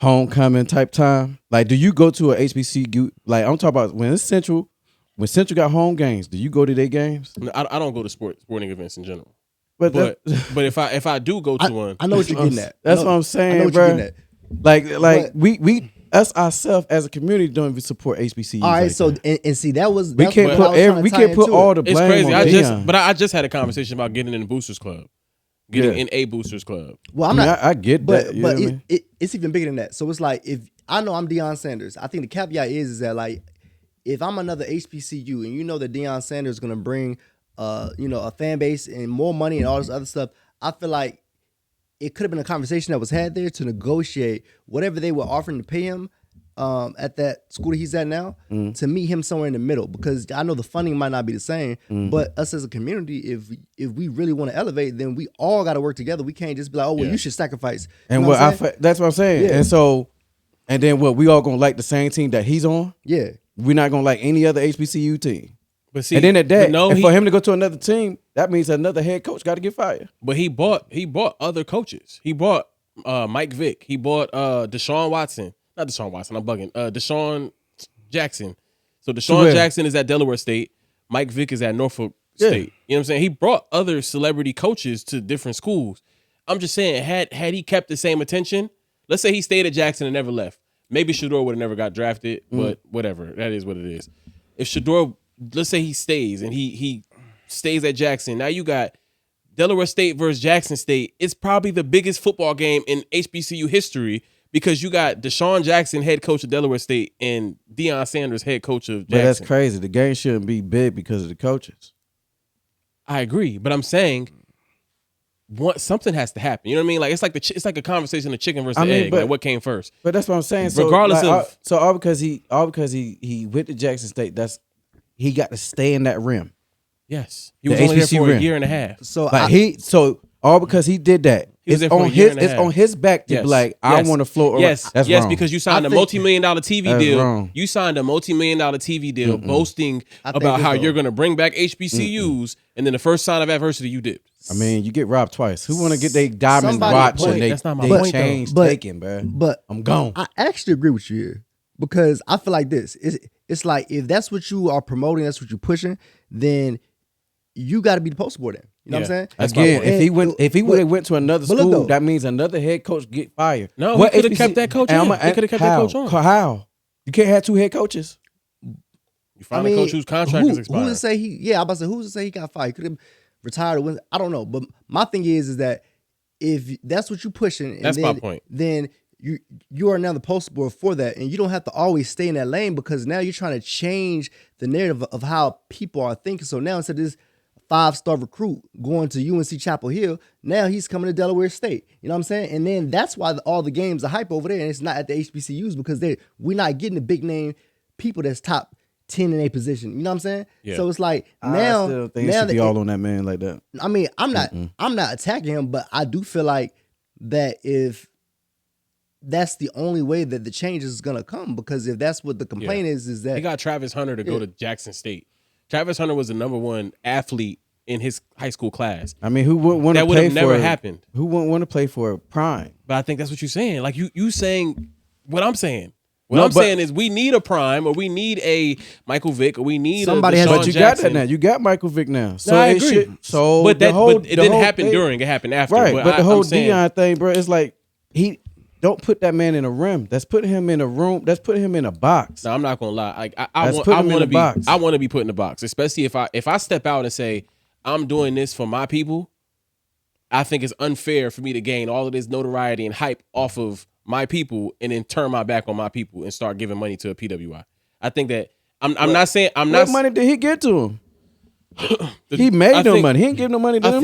homecoming type time? Like, do you go to a HBCU? Like, I'm talking about when it's Central. When Central got home games, do you go to their games? No, I don't go to sporting events in general. But if I do go to one, I know what you're getting at. That's what I'm saying, I know what bro. you're getting at. Like we us ourselves as a community don't even support HBCUs. All right, like so that. and see that was we can't put all the blame it's crazy. on Deion. I just had a conversation about getting in the boosters club, in a boosters club. Well, I get that, but you know what I mean? it's even bigger than that. So it's like if I know I'm Deion Sanders, I think the caveat is that like if I'm another HBCU and you know that Deion Sanders is gonna bring a fan base and more money and all this other stuff, I feel like it could have been a conversation that was had there to negotiate whatever they were offering to pay him at that school that he's at now to meet him somewhere in the middle, because I know the funding might not be the same, but us as a community, if we really want to elevate, then we all got to work together. We can't just be like, oh, well, you should sacrifice. And that's what I'm saying. Yeah. And then we all gonna like the same team that he's on? Yeah. We're not gonna like any other HBCU team. But see, and then at that, for him to go to another team, that means another head coach got to get fired. But he bought other coaches. He bought Mike Vick. He bought Deshaun Watson. Not Deshaun Watson. I'm bugging. Deshaun Jackson. So Deshaun Jackson is at Delaware State. Mike Vick is at Norfolk State. You know what I'm saying? He brought other celebrity coaches to different schools. I'm just saying, had he kept the same attention, let's say he stayed at Jackson and never left, maybe Shador would have never got drafted. But whatever, that is what it is. If Shador, let's say he stays and he stays at Jackson. Now you got Delaware State versus Jackson State. It's probably the biggest football game in HBCU history because you got Deshaun Jackson, head coach of Delaware State, and Deion Sanders, head coach of Jackson. But that's crazy. The game shouldn't be big because of the coaches. I agree, but I'm saying something has to happen. You know what I mean? Like it's like a conversation of chicken versus egg. Like what came first? But that's what I'm saying. So regardless of all because he went to Jackson State, he got to stay in that rim. Yes, he was only there for a year and a half. So all because he did that. It's on his back to be like, I want to float around. Yes, that's wrong. Because you signed a multi-million-dollar TV deal. Wrong. You signed a multi-million-dollar TV deal boasting about how you're going to bring back HBCUs, and then the first sign of adversity you did. I mean, you get robbed twice. Who want to get their diamonds watch and that's not my point, change taken, bro? But I'm gone. I actually agree with you here because I feel like this. It's like if that's what you are promoting, that's what you're pushing, then you got to be the poster boy then. You know what I'm saying? Again, if he would have went to another school, that means another head coach get fired. No, he could have kept that coach on. They could have kept that coach on. How? You can't have two head coaches. You find a coach whose contract is expired. Who's to say who's to say he got fired? He could have retired or win. I don't know. But my thing is that if that's what you're pushing, that's my point. Then you are now the poster boy for that, and you don't have to always stay in that lane because now you're trying to change the narrative of how people are thinking. So now instead of this 5-star recruit going to UNC Chapel Hill, now he's coming to Delaware State. You know what I'm saying? And then that's why all the games are hype over there, and it's not at the HBCUs because we're not getting the big name people that's top 10 in a position. You know what I'm saying? Yeah. So it's like now, I still think it should be all on that man like that. I mean, I'm not attacking him, but I do feel like that if that's the only way that the change is gonna come, because if that's what the complaint is that he got Travis Hunter to go to Jackson State. Travis Hunter was the #1 athlete in his high school class. I mean, who wouldn't want to play for? That would have never happened. Who wouldn't want to play for Prime? But I think that's what you're saying. Like you saying what I'm saying. What I'm saying is we need a Prime, or we need a Michael Vick, or we need somebody. But you got that now. You got Michael Vick now. So I agree. But it didn't happen thing, during. It happened after. Right. But the whole Deion thing, bro, it's like he don't put that man in a rim. That's putting him in a room. That's putting him in a box. No, I'm not gonna lie. Like I want to be put in the box, especially if I step out and say I'm doing this for my people. I think it's unfair for me to gain all of this notoriety and hype off of my people and then turn my back on my people and start giving money to a PWI. I think that I'm not saying I'm not. What money did he get to him? He made no money. He ain't give no money to him.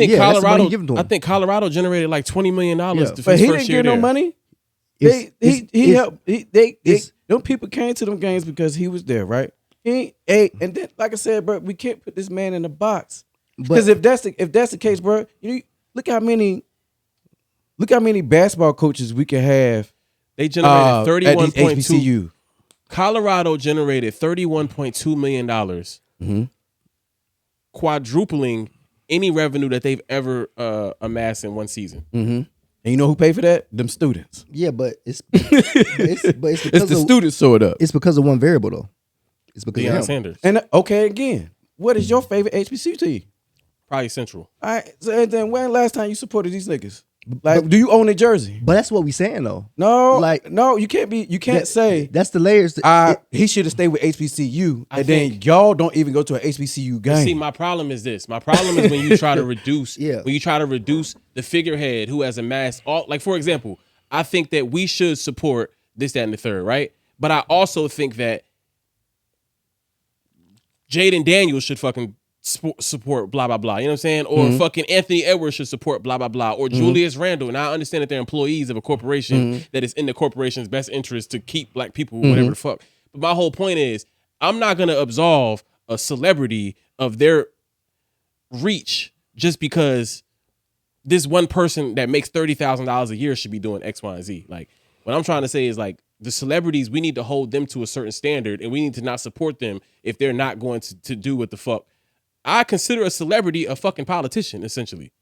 I think Colorado generated like $20 million. But he didn't get no money. He helped. it's- Them people came to them games because he was there, right? And then, like I said, bro, we can't put this man in a box because if that's the case, bro, look how many basketball coaches we can have. They generated at these 31.2. HBCU. Colorado generated $31.2 million, quadrupling any revenue that they've ever amassed in one season. And you know who paid for that? Them students. Yeah, but it's because It's the students sort up. It's because of one variable though. It's because of Deion him. Sanders. And okay, again, what is your favorite HBCU team? Probably Central. All right, so and then when last time you supported these niggas? Like, do you own a jersey? But that's what we saying though. No, Like- no, you can't say That's the layers. he should have stayed with HBCU, and then y'all don't even go to an HBCU game. See, my problem is this. My problem is when you try to reduce, Yeah. when you try to reduce the figurehead who has amassed all. Like for example, I think that we should support this, that, and the third, right? But I also think that Jaden Daniels should fucking support blah blah blah. You know what I'm saying? Or fucking Anthony Edwards should support blah blah blah. Or Julius Randle. Now I understand that they're employees of a corporation that is in the corporation's best interest to keep black people, whatever the fuck. But my whole point is, I'm not gonna absolve a celebrity of their reach just because this one person that makes $30,000 a year should be doing X, Y, and Z. Like what I'm trying to say is like the celebrities, we need to hold them to a certain standard, and we need to not support them if they're not going to do what the fuck. I consider a celebrity a fucking politician, essentially.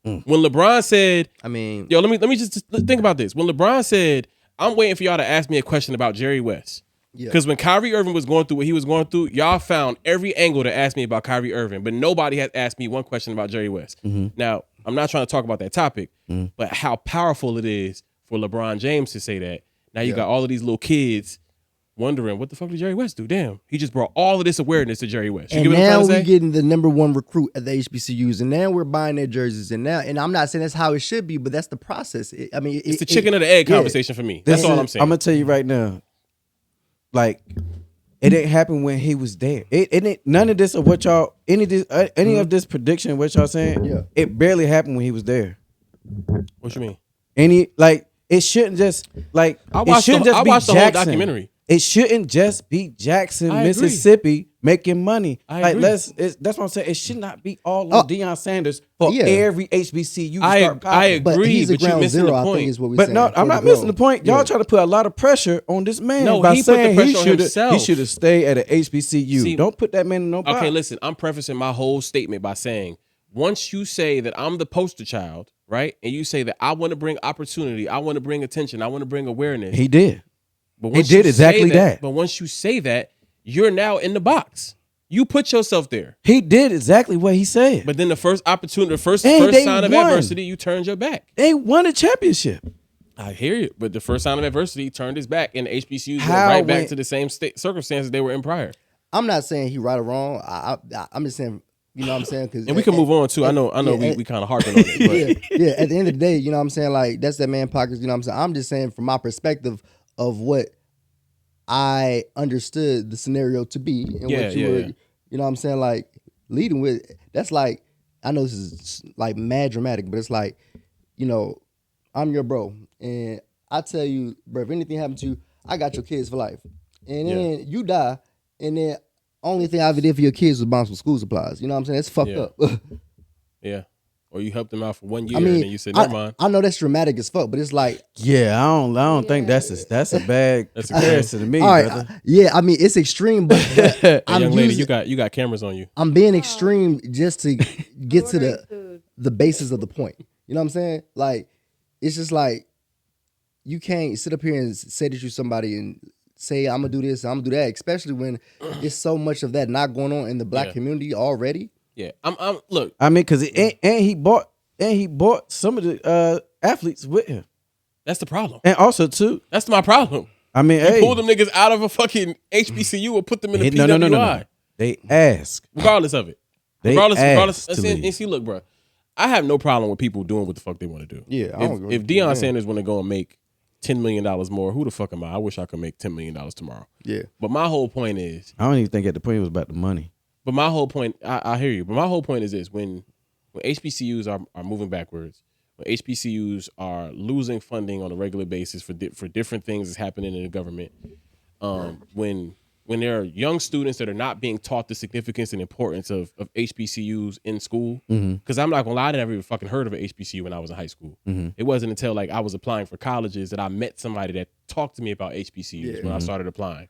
When LeBron said, I mean, yo, let me just think about this. When LeBron said, I'm waiting for y'all to ask me a question about Jerry West. Yeah. Because when Kyrie Irving was going through what he was going through, y'all found every angle to ask me about Kyrie Irving, but nobody has asked me one question about Jerry West. Now, I'm not trying to talk about that topic, but how powerful it is for LeBron James to say that. Now you got all of these little kids wondering, what the fuck did Jerry West do? Damn, he just brought all of this awareness to Jerry West. You and get what I'm now trying to we're say? getting the number one recruit at the HBCUs, and now we're buying their jerseys, and I'm not saying that's how it should be, but that's the process. It's the chicken or the egg conversation for me. That's all I'm saying. I'm gonna tell you right now, like it didn't happen when he was there. It ain't none of this of what y'all any of this prediction what y'all saying. Yeah. It barely happened when he was there. What you mean? It shouldn't just like I it watched shouldn't the just be whole Jackson. documentary. It shouldn't just be Jackson, I agree. Mississippi making money. I agree. That's what I'm saying. It should not be all on Deion Sanders for Yeah. every HBCU. I agree. But agree, he's a but you're ground missing zero, the I think, point. is what we're But saying. no, I'm for not the missing the growth. point. Y'all Yeah. trying to put a lot of pressure on this man No, by he put the saying pressure on himself. he should have stayed at an HBCU. See, Don't put that man in no box. Okay, listen, I'm prefacing my whole statement by saying, once you say that I'm the poster child, right? And you say that I want to bring opportunity, I want to bring attention, I want to bring awareness. He did. But He once did you exactly say that. But once you say that, you're now in the box. You put yourself there. He did exactly what he said. But then the first opportunity, the first And they sign of won. adversity, you turned your back. They won a championship. I hear you. But the first sign of adversity, he turned his back, and HBCUs went How right back when- to the same circumstances they were in prior. I'm not saying he right or wrong. I'm just saying, you know what I'm saying? Cause And we can move on too. I know we kind of harping on it. But yeah. At the end of the day, you know what I'm saying? Like, that's that man pockets, you know what I'm saying? I'm just saying from my perspective of what I understood the scenario to be and Yeah, what you yeah, were, yeah. you know what I'm saying? Like, leading with, that's like, I know this is like mad dramatic, but it's like, you know, I'm your bro. And I tell you, bro, if anything happened to you, I got your kids for life. And then you die, and then only thing I ever did for your kids was buy some school supplies. You know what I'm saying? It's fucked up. yeah. Or you helped them out for 1 year, I mean, and then you said, never mind. I know that's dramatic as fuck, but it's like, Yeah, I don't think that's a bad That's a comparison to me, all right, brother. yeah, I mean, it's extreme, but Hey, I'm young lady, using- you got cameras on you. I'm being extreme just to get to the basis of the point. You know what I'm saying? Like, it's just like, you can't sit up here and say that you're somebody and say, I'm gonna do this, I'm gonna do that, especially when it's so much of that not going on in the black Yeah. community already. Yeah, I'm look. I mean, because he bought some of the athletes with him, That's the problem. and also too. That's my problem. I mean, You pull them niggas out of a fucking HBCU or put them in a PWI. no. They ask. Regardless of it. They Regardless. asked to leave. And see, look, bro. I have no problem with people doing what the fuck they want to do. Yeah, I don't agree If with you, Deion man. Sanders want to go and make $10 million more, who the fuck am I? I wish I could make $10 million tomorrow. Yeah. But my whole point is, I don't even think at the point it was about the money. but my whole point, I hear you. But my whole point is this: when HBCUs are moving backwards, when HBCUs are losing funding on a regular basis for different things that's happening in the government, when there are young students that are not being taught the significance and importance of HBCUs in school, because I'm not gonna lie, I never even fucking heard of an HBCU when I was in high school. It wasn't until like I was applying for colleges that I met somebody that talked to me about HBCUs when I started applying.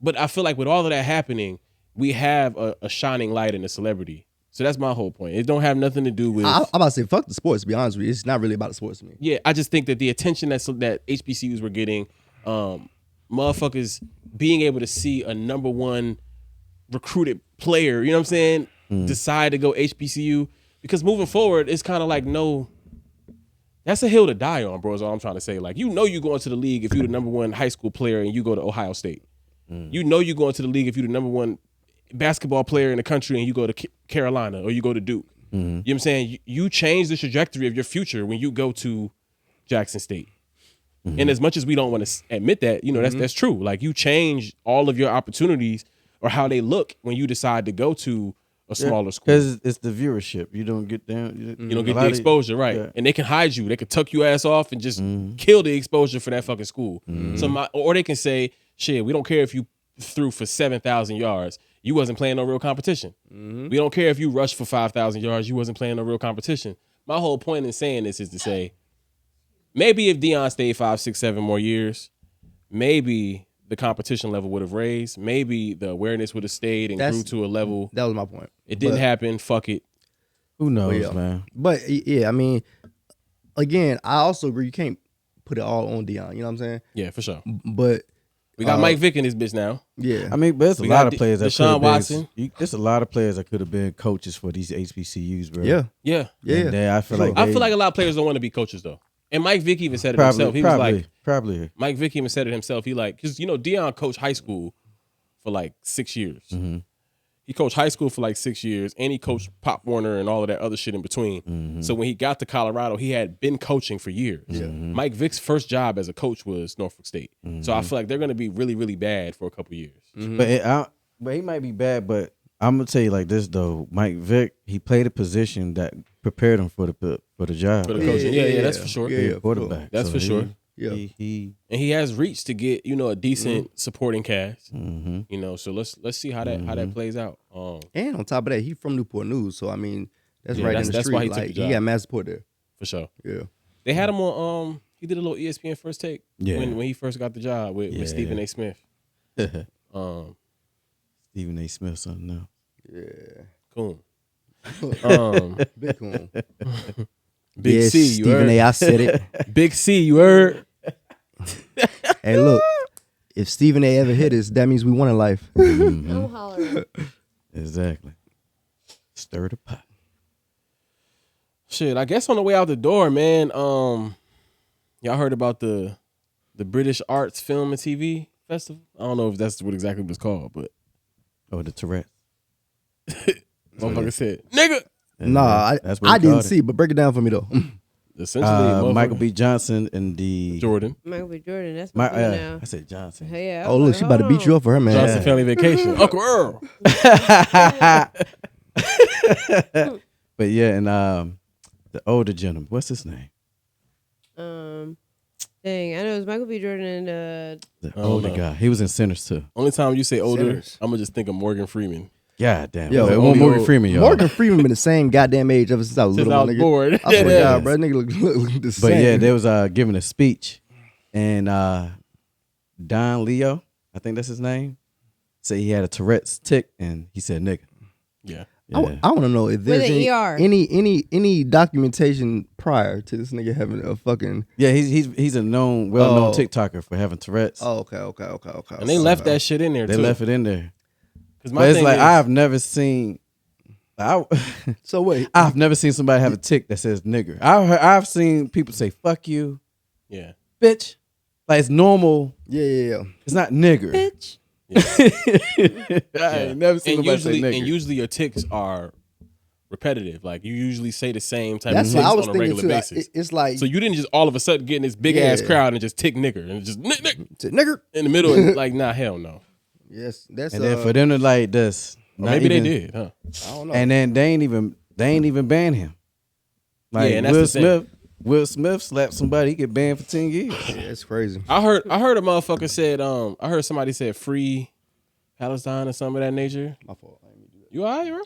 But I feel like with all of that happening, we have a shining light and a celebrity. So that's my whole point. It don't have nothing to do with. I'm about to say fuck the sports. To be honest with you, it's not really about the sports to me. Yeah, I just think that the attention that HBCUs were getting, motherfuckers being able to see a number one recruited player, you know what I'm saying, decide to go HBCU, because moving forward, it's kind of like that's a hill to die on, bro. Is all I'm trying to say. Like, you go into the league if you're the number one high school player and you go to Ohio State. You go into the league if you're the number one basketball player in the country and you go to Carolina or you go to Duke. You know what I'm saying? You change the trajectory of your future when you go to Jackson State. And as much as we don't want to admit that, that's true. Like, you change all of your opportunities or how they look when you decide to go to a smaller school. Because it's the viewership. You don't get down. You don't get the exposure, right? Yeah. And they can hide you. They can tuck your ass off and just kill the exposure for that fucking school. Or they can say, shit, we don't care if you threw for 7,000 yards. You wasn't playing no real competition. We don't care if you rushed for 5,000 yards. You wasn't playing no real competition. My whole point in saying this is to say, maybe if Deion stayed 5, 6, 7 more years, maybe the competition level would have raised. Maybe the awareness would have stayed and grew to a level. That was my point. It didn't happen. Fuck it. Who knows, man? But yeah, I mean, again, I also agree. You can't put it all on Deion. You know what I'm saying? Yeah, for sure. But we got Mike Vick in this bitch now. Yeah, I mean, but there's a lot of players that Deshaun Watson. There's a lot of players that could have been coaches for these HBCUs, bro. Yeah. And I feel like a lot of players don't want to be coaches though. And Mike Vick even said it himself. He was like, Mike Vick even said it himself. He like, because Deion coached high school for like 6 years. He coached high school for like 6 years, and he coached Pop Warner and all of that other shit in between. So when he got to Colorado, he had been coaching for years. Mike Vick's first job as a coach was Norfolk State. So I feel like they're going to be really, really bad for a couple years. But he might be bad, but I'm gonna tell you like this though. Mike Vick, he played a position that prepared him for the job. For the coaching. Yeah, that's for sure. Yeah, quarterback. That's for sure. He and he has reached to get a decent supporting cast. So let's see how that plays out. And on top of that, he from Newport News, so I mean that's right in the that's street. Why he took the job. He got mad support there for sure. Yeah, they had him on. He did a little ESPN First Take when he first got the job with Stephen A. Smith. Stephen A. Smith, something now. Yeah, cool. Big cool. Big C, you Stephen heard? A. I said it. Big C, you heard? Hey, look, if Stephen A. ever hit us, that means we won in life. Don't holler. Exactly. Stir the pot. Shit, I guess on the way out the door, man. Y'all heard about the British Arts Film and TV Festival? I don't know if that's what exactly it's called, but the Tourette. Motherfucker said, "Nigga." Nah, I didn't see, but break it down for me though. Essentially, Michael B. Johnson and the Jordan. Michael B. Jordan, that's my now. I said Johnson. Yeah. Oh look, she about to beat you up for her, man. Johnson Family Vacation. Uncle Earl. But yeah, and the older gentleman, what's his name? Dang, I know it was Michael B. Jordan and the older guy. He was in Sinners too. Only time you say older, I'm gonna just think of Morgan Freeman. God damn. Yo, Morgan Freeman, y'all. Morgan Freeman been the same goddamn age ever since I was little. I was bored. I swear to God, bro, nigga look the same. But yeah, they was giving a speech, and Don Leo, I think that's his name, said he had a Tourette's tick, and he said nigga. Yeah. I want to know if there's any documentation prior to this nigga having a fucking. Yeah, he's a well-known TikToker for having Tourette's. Oh, okay. And they left that shit in there. They left it in there. But it's like I've never seen. So wait, I've never seen somebody have a tick that says nigger. I've seen people say fuck you, yeah, bitch. Like it's normal. Yeah. It's not nigger, bitch. Yeah. I ain't never seen nobody say nigger. And usually your ticks are repetitive. Like you usually say the same type That's of what ticks I was on a thinking regular too. basis. It's like so you didn't just all of a sudden get in this big ass crowd and just tick nigger and just nigger in the middle and like nah, hell no. Yes, that's and then for them to like this. Maybe they did, huh? I don't know. And then they ain't even ban him. Like Yeah, and that's the thing. Will Smith slapped somebody, he get banned for 10 years. Yeah, it's crazy. I heard a motherfucker said, I heard somebody said free Palestine or something of that nature. My fault. I didn't mean to do You all right, bro?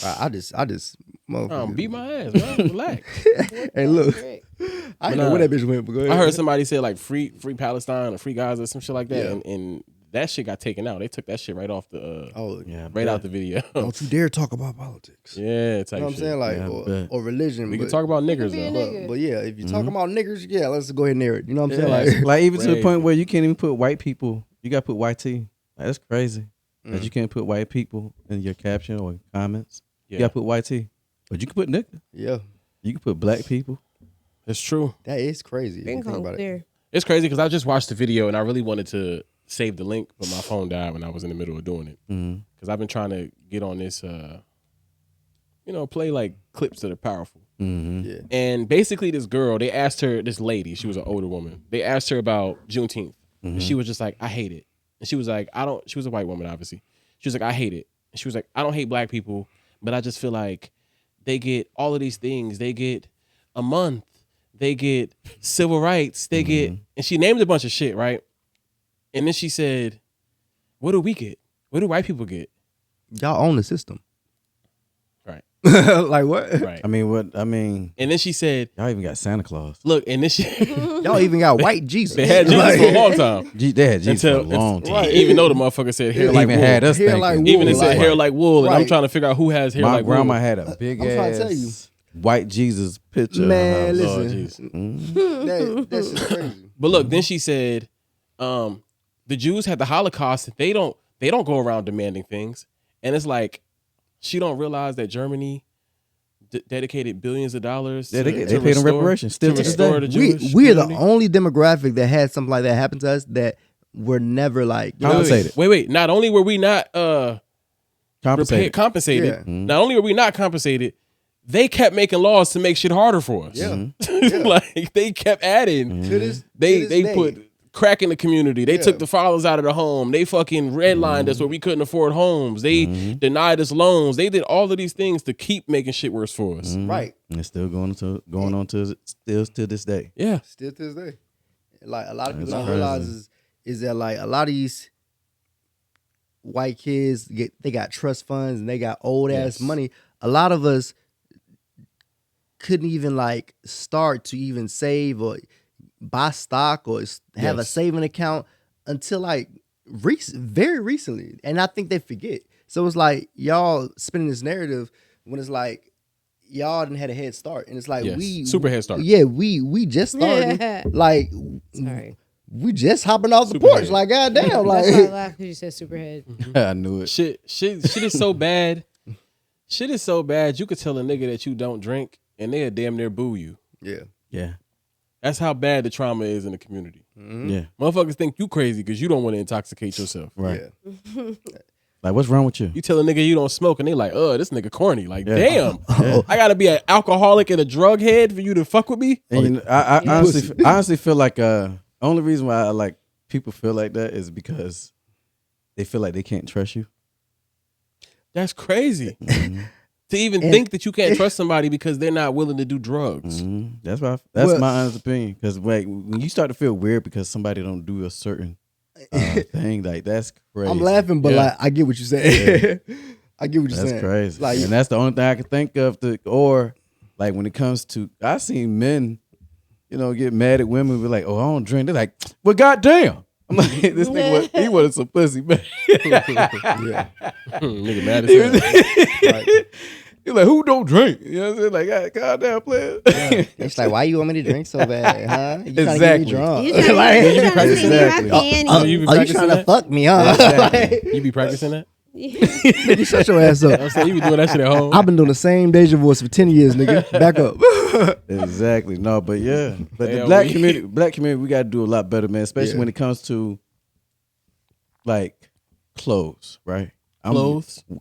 that. I just motherfucker. Beat my ass, bro. Relax. Hey, look. I didn't know where that bitch went, but go ahead. I heard somebody say like free Palestine or free Gaza or some shit like that, Yeah. and that shit got taken out. They took that shit right off the Yeah, out the video. Don't you dare talk about politics. Yeah, type You know what I'm shit. saying? Like, Yeah, or religion. We but, can talk about niggers be a though. nigga. but yeah, if you're talking about niggers, yeah, let's go ahead and air it. You know what I'm saying? Like, Like even to the Crazy. point where you can't even put white people. You got to put YT. Like, that's crazy. That you can't put white people in your caption or comments. Yeah. You got to put YT. But you can put nigga. yeah, You can put black people. It's true. that is crazy. If you Been think about it. clear. It's crazy because I just watched the video and I really wanted to save the link, but my phone died when I was in the middle of doing it. Because I've been trying to get on this, play like clips that are powerful. Yeah. And basically, this girl, they asked her, this lady, she was an older woman. They asked her about Juneteenth, and she was just like, "I hate it." And she was like, "I don't." She was a white woman, obviously. She was like, "I hate it." And she was like, "I don't hate black people, but I just feel like they get all of these things. They get a month. They get civil rights. They get," and she named a bunch of shit, right? And then she said, "What do we get? What do white people get?" Y'all own the system. Right. Like what? Right. I mean, And then she said, y'all even got Santa Claus. "Look," and then she Y'all even got white Jesus. they had Jesus for a long time. They had Jesus for a long time. Right. Even though the motherfucker said hair They like even wool. had us Hair thinking. like wool. Even it said Like- hair like wool, and I'm Right. trying to figure out who has hair My like grandma wool. had a big I'm trying to tell ass white Jesus picture. Man, in her house. listen. Lord, That's just crazy. But look, then she said, the Jews had the Holocaust. They don't go around demanding things, and it's like she don't realize that Germany dedicated billions of dollars. Yeah, to they paid them restore- reparations still to this restore day. the We Jewish we're the community. only demographic that had something like that happen to us that were never like Compensated. Wait. Not only were we not Compensated. compensated, Yeah. not only were we not compensated, they kept making laws to make shit harder for us. Yeah. Like they kept adding. To this, They to this day. put crack in the community. They Yeah. took the fathers out of the home. They fucking redlined us where we couldn't afford homes. They denied us loans. They did all of these things to keep making shit worse for us. right. And it's still going on to still to this day. Yeah. Still to this day. Like a lot of people That's don't crazy. realize is that like a lot of these white kids they got trust funds and they got old ass Yes. money. A lot of us couldn't even like start to even save or buy stock or have a Yes. saving account until like very recently. And I think they forget. So it's like y'all spinning this narrative when it's like y'all didn't had a head start. And it's like Yes. we Super head start. Yeah, we just started. Yeah. Like Sorry. we just hopping off the Super porch. head. Like goddamn, That's why I like laughed because you said superhead. I knew it. Shit is so bad. Shit is so bad. You could tell a nigga that you don't drink and they'll damn near boo you. yeah. Yeah. That's how bad the trauma is in the community. Yeah. Motherfuckers think you crazy because you don't want to intoxicate yourself. Right. Yeah. Like, what's wrong with you? You tell a nigga you don't smoke and they like, this nigga corny. Like, Yeah. damn. I gotta be an alcoholic and a drug head for you to fuck with me? And you know, I honestly feel like only reason why I like people feel like that is because they feel like they can't trust you. That's crazy. To even think that you can't trust somebody because they're not willing to do drugs. That's Well- my honest opinion. Because like when you start to feel weird because somebody don't do a certain thing, like that's crazy. I'm laughing, but Yeah. like I get what you're saying. I get what you're That's saying. crazy. Like And that's the only thing I can think of. Or like when it comes to, I seen men, get mad at women. Be like, "Oh, I don't drink." They're like, "Well, goddamn." I'm like, this nigga, he wanted some pussy, man. yeah. Nigga mad as hell. Right. He's like, who don't drink? You know what I'm saying? Like, goddamn, player. It's like, why you want me to drink so bad, huh? You trying to get Exactly. me drunk? You trying to Like, get me practice in my exactly. So you panties. be are you practicing trying to that? fuck me, huh? Exactly. You be practicing that? Nigga, shut your ass up. I'm saying you be doing that shit at home. I've been doing the same Deja voice for 10 years, nigga. Back up. Exactly. No, but yeah. But Hell, the black we- community, we got to do a lot better, man. Especially Yeah. when it comes to like clothes, right?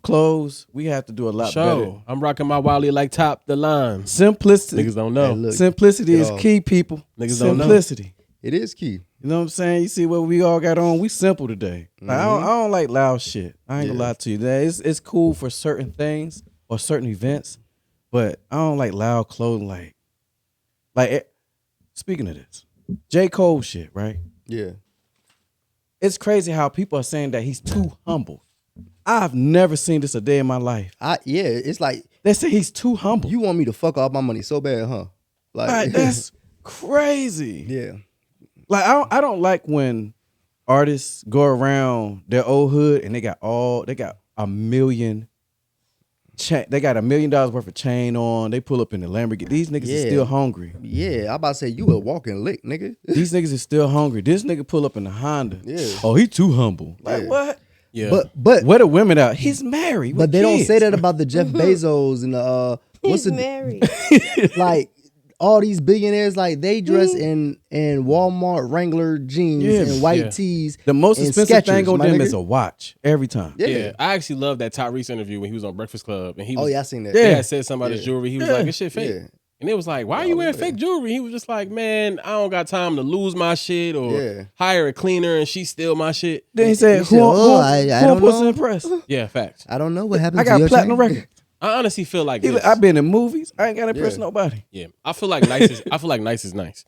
Clothes. We have to do a lot better. Show. I'm rocking my Wally like top the line. Simplicity. Niggas don't know. Hey, look, Simplicity is Yo. key, people. Niggas don't know. Simplicity. it is key. You know what I'm saying? You see what we all got on? We simple today. Like, I don't like loud shit. I ain't gonna Yeah. lie to you. It's cool for certain things or certain events, but I don't like loud clothing. Like Like, speaking of this, J. Cole shit, right? Yeah. It's crazy how people are saying that he's too humble. I've never seen this a day in my life. It's like They say he's too humble. you want me to fuck all my money so bad, huh? Like That's crazy. yeah. Like I don't like when artists go around their old hood and they got $1 million. They got $1 million worth of chain on. They pull up in the Lamborghini. These niggas is still hungry. Yeah, I about to say you a walking lick, nigga. These niggas is still hungry. This nigga pull up in the Honda. Yeah. Oh, he too humble. Like Yeah. what? Yeah. But Where the women out? He's married. but with they don't kids. say that about the Jeff Bezos and the what's He's the married. like all these billionaires, like they dress in Walmart Wrangler jeans Yeah. and white Yeah. tees. The most and expensive thing Skechers, on my them nigga. is a watch every time. Yeah. Yeah, I actually love that Tyrese interview when he was on Breakfast Club and he was, Oh yeah, I seen that. they Yeah. had said something about his Yeah. jewelry. He was Yeah. like, this shit fake. Yeah. And it was like, why are you wearing fake jewelry? He was just like, man, I don't got time to lose my shit or Yeah. hire a cleaner and she steal my shit. Then he said, said, I don't puts know. impressed? Yeah, facts. I don't know what happened. I to got your platinum chain. record. I honestly feel like He this. like, I've been in movies. I ain't got to impress Yeah. nobody. Yeah, I feel like nice is nice.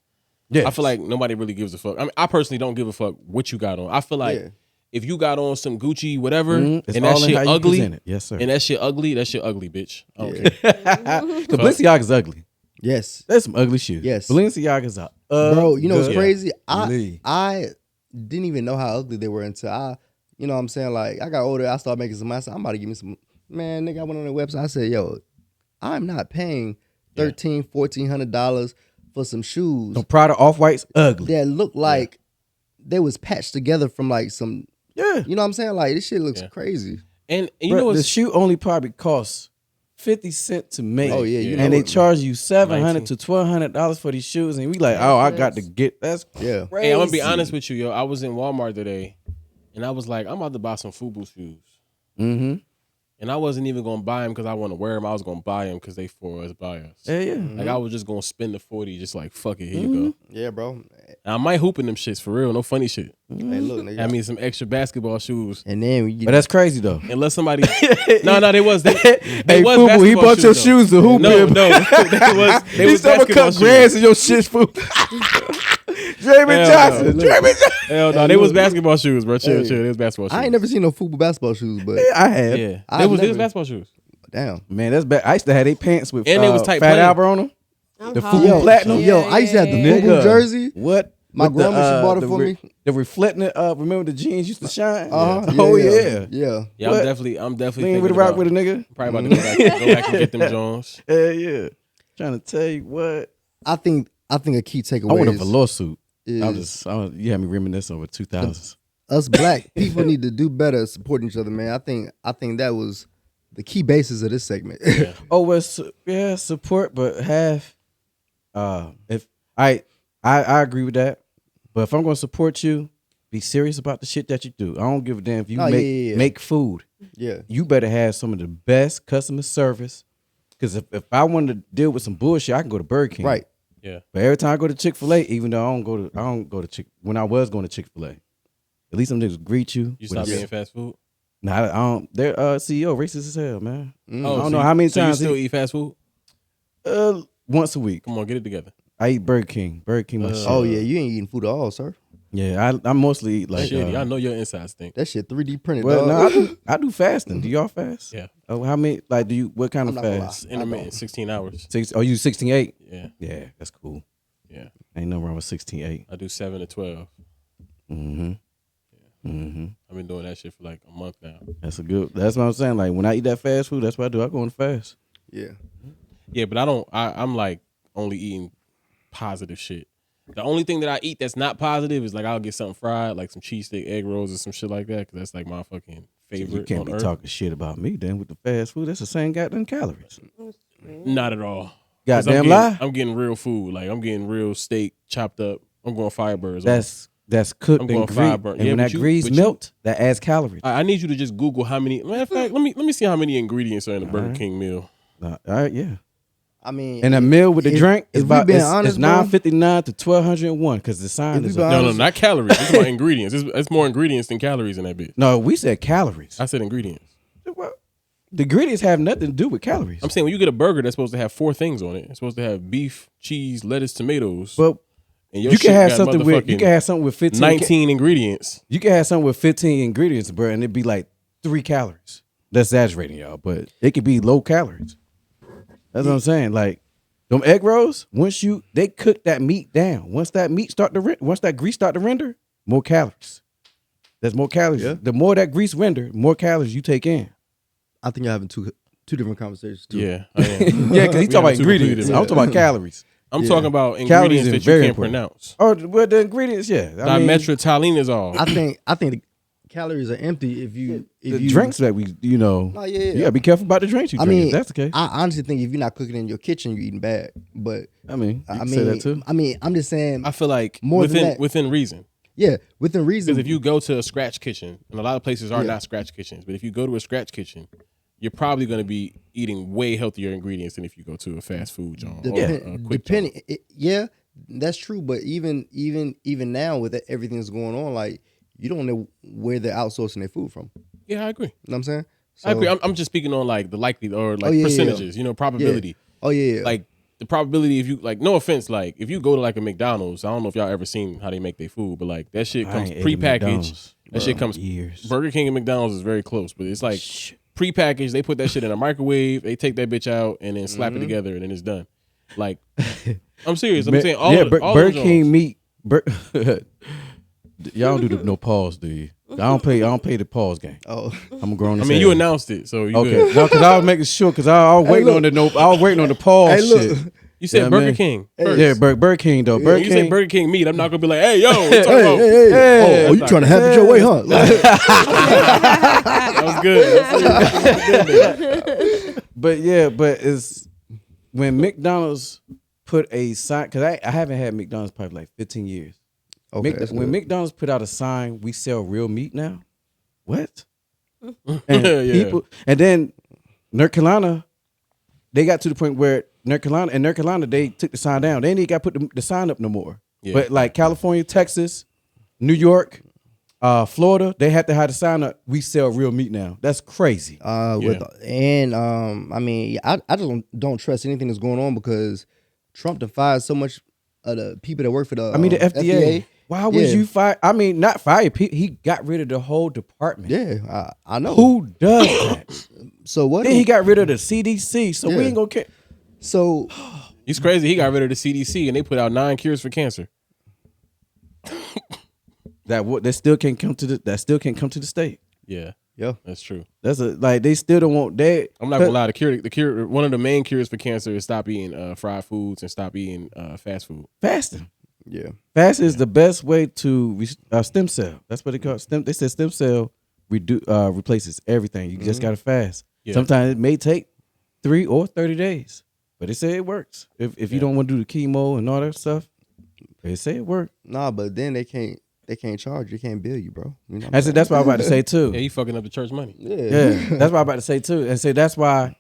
Yeah. I feel like nobody really gives a fuck. I mean, I personally don't give a fuck what you got on. I feel like Yeah. if you got on some Gucci, whatever, It's and that all in shit how you ugly, present it. Yes, sir. and that shit ugly, bitch. I don't Yeah. care. The Balenciaga's ugly. Yes, There's some ugly shoes. Yes. Balenciaga's are bro. You know what's ugly. crazy? Lee. I didn't even know how ugly they were until you know what I'm saying? Like I got older, I started making some money. I said, I'm about to give me some. Man, nigga, I went on the website. I said, yo, I'm not paying $1,400 for some shoes Some Prada Off-Whites, ugly. that look like they was patched together from like some. Yeah. You know what I'm saying? Like this shit looks Yeah. crazy. And you Bro, know the what's shoe only probably costs 50 cents to make. Oh, yeah, you know and they it. charge you $700 19. to $1,200 for these shoes, and we like, oh, I got to get that's Yeah. crazy. Hey, I'm gonna be honest with you, yo. I was in Walmart today, and I was like, I'm about to buy some FUBU shoes, Mm-hmm. and I wasn't even gonna buy them because I want to wear them. I was gonna buy them because they for us, by us. Yeah, yeah. Like I was just gonna spend the 40, just like fuck it, here you go. Yeah, bro. And I might hoop in them shits for real, no funny shit. Hey, look, nigga. I mean, some extra basketball shoes. and then you But that's crazy though. Unless somebody, no, they was. They Hey, was Fubu, he basketball bought your though. shoes to hoop No, in. no, they He was still basketball cut shoes. grass in your shit, Fubu. Jamie Hell Johnson. no. Jamie Johnson. Hell no, they was basketball shoes, bro. Chill, Hey. chill. They was basketball shoes. I ain't never seen no FUBU basketball shoes, but I have. Yeah, I've they was never- basketball shoes. damn. Man, that's bad. I used to have they pants with And they was tight Fat plain. Albert on them. I'm The hard. Fubu Platinum. Yo, I used to have the Yeah. FUBU jersey. What? My With the, grandma, she bought it the for me. The reflecting, remember the jeans used to shine? Uh-huh. Oh, yeah. yeah. Yeah. Yeah, What? I'm definitely Lean thinking with a rock about, with a nigga? probably about to go back and get them Jones. Yeah, yeah. Trying to tell you what. I think a key takeaway I want a is velour suit. is You had me reminisce over 2000s. us black people need to do better at supporting each other, man. I think that was the key basis of this segment. Oh, well, yeah, support, but have, if I agree with that. But if I'm going to support you, be serious about the shit that you do. I don't give a damn if you Oh, yeah. make food. Yeah. You better have some of the best customer service. Because if I wanted to deal with some bullshit, I can go to Burger King. Right. Yeah, But every time I go to Chick-fil-A, even though I don't go to when I was going to Chick-fil-A, at least them niggas greet you. you with stop a- eating fast food. Nah, I don't. Their CEO racist as hell, man. Oh, I don't so know you- how many so times you still he- eat fast food. Once a week. Come on, get it together. I eat Burger King. Burger King, my shit. Oh yeah, you ain't eating food at all, sir. Yeah, I mostly eat like. Shit, I know your inside stink. That shit 3D printed. Well, dog. no, I do fasting. Do y'all fast? Yeah, Oh, how many? Like, do you? What kind I'm of not gonna fast? lie. intermittent, 16 hours. You 16/8? Yeah, Yeah, that's cool. yeah. Ain't nothing wrong with 16/8. I do 7 to 12. Mm-hmm. Mm-hmm. I've been doing that shit for like a month now. That's a good. That's what I'm saying. Like when I eat that fast food, that's what I do. I go on fast. Yeah. Yeah, but I'm like only eating positive shit. The only thing that I eat that's not positive is like I'll get something fried, like some cheesesteak, egg rolls, or some shit like that, because that's like my fucking favorite. You can't on be earth. talking shit about me then with the fast food. That's the same goddamn calories. Not at all. 'Cause Goddamn I'm lie. getting, I'm getting real food. Like I'm getting real steak chopped up. I'm going Firebirds. That's cooked I'm and going grease. Firebird. And Yeah, when but that you- grease but you- melt, that adds calories. I need you to just Google how many. Matter of fact, let me see how many ingredients are in a Burger Alright. King meal. All right, yeah. I mean, And a meal with the if- drink is if we about being it's honest, bro, 959 to 1201 because the sign If we is being up. No, honest- not calories. It's about ingredients. It's more ingredients than calories in that bitch. No, we said calories. I said ingredients. What? The ingredients have nothing to do with calories. I'm saying when you get a burger that's supposed to have 4 things on it. It's supposed to have beef, cheese, lettuce, tomatoes. But and your you can shit have got something with motherfucking 15 19 ingredients. You can have something with 15 ingredients, bro, and it'd be like 3 calories. That's exaggerating, y'all, but it could be low calories. That's what I'm saying. Like them egg rolls, they cook that meat down. Once that grease start to render, more calories. There's more calories. Yeah. The more that grease render, more calories you take in. I think you're having two different conversations too. Yeah, I am. Yeah, because he's talking about having two completely ingredients. I'm different- talking about calories. I'm talking about Calories ingredients is that you very can't important. pronounce. Oh, well, the ingredients, yeah. I mean, Dimetryl I think the calories are empty if you the drinks that we, Oh, yeah. you gotta be careful about the drinks you I drink. mean, if that's the case. I honestly think if you're not cooking in your kitchen, you're eating bad. But I mean, you can say that too. I mean, I'm just saying. I feel like More than that. within reason. Yeah, within reason. Because if you go to a scratch kitchen, and a lot of places are Yeah. not scratch kitchens, but if you go to a scratch kitchen, you're probably going to be eating way healthier ingredients than if you go to a fast food joint or a quick joint. yeah, that's true. But even now with everything that's going on, like you don't know where they're outsourcing their food from. Yeah, I agree. You know what I'm saying? I agree. So- I'm just speaking on like the likely or like yeah, percentages, probability. Oh yeah. Like the probability if you like, no offense, like if you go to like a McDonald's, I don't know if y'all ever seen how they make their food, but like that shit I comes ain't ate at prepackaged. McDonald's, That shit comes years. Burger King and McDonald's is very close, but it's like prepackaged. They put that shit in a microwave. They take that bitch out and then slap it together and then it's done. Like I'm serious. I'm saying all Burger them King joints. meat. Y'all don't do no pause, do you? I don't play the pause game. Oh, I'm a grown. I mean, you announced it, so you Okay, good. no, because I was making sure because I was waiting look. I was waiting on the pause Hey, look. shit. You said Yeah, Burger man. King. First. Yeah, Burger King though. When Burger you King. say Burger King meat, I'm not gonna be like, hey, yo, what you talking about? hey. Oh, you trying to have it your way, huh? That was good. That was good. But it's when McDonald's put a sign because I haven't had McDonald's probably like 15 years. Okay, that's When good. McDonald's put out a sign, we sell real meat now. What? And Yeah. people, and then North Carolina, they got to the point where North Carolina, they took the sign down. They ain't even got to put the sign up no more. Yeah. But like California, Texas, New York, Florida, they had to have the sign up. We sell real meat now. That's crazy. I mean, I just don't trust anything that's going on because Trump done fired so much of the people that work for the The FDA. Why would Yeah. you fire? I mean, not fire. He got rid of the whole department. Yeah, I know. Who does that? So what? Then he got rid of the CDC, so we Yeah. ain't gonna care. So He's crazy. He got rid of the CDC and they put out 9 cures for cancer. That still can't come to the state. Yeah, yeah, that's true. That's they still don't want that. I'm not gonna lie. The cure. One of the main cures for cancer is stop eating fried foods and stop eating fast food. Fasting. yeah. Fasting is the best way to stem cell. That's what they call it. They said stem cell replaces everything. You just gotta fast. Yeah. Sometimes it may take 3 or 30 days, but they say it works. If you don't want to do the chemo and all that stuff, they say it works. Nah, but then they can't charge you. They can't bill you, bro. You know what I I'm said that's what I'm about to say too. Yeah, he fucking up the church money. saying? Yeah, that's what I'm about to say too. And say that's why,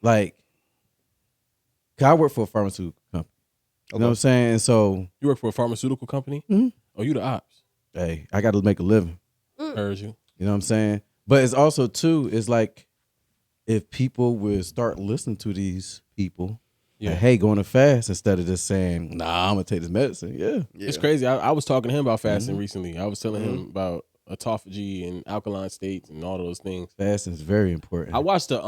like, 'cause I work for a pharmaceutical company. You know what I'm saying? And so, You work for a pharmaceutical company? Mhm. Oh, you the ops? hey, I got to make a living. Heard you. You know what I'm saying? But it's also too, it's like if people would start listening to these people, like, hey, going to fast instead of just saying, nah, I'm gonna take this medicine. Yeah. It's crazy. I was talking to him about fasting Mm-hmm. recently. I was telling him about autophagy and alkaline states and all those things. Fasting is very important. I watched the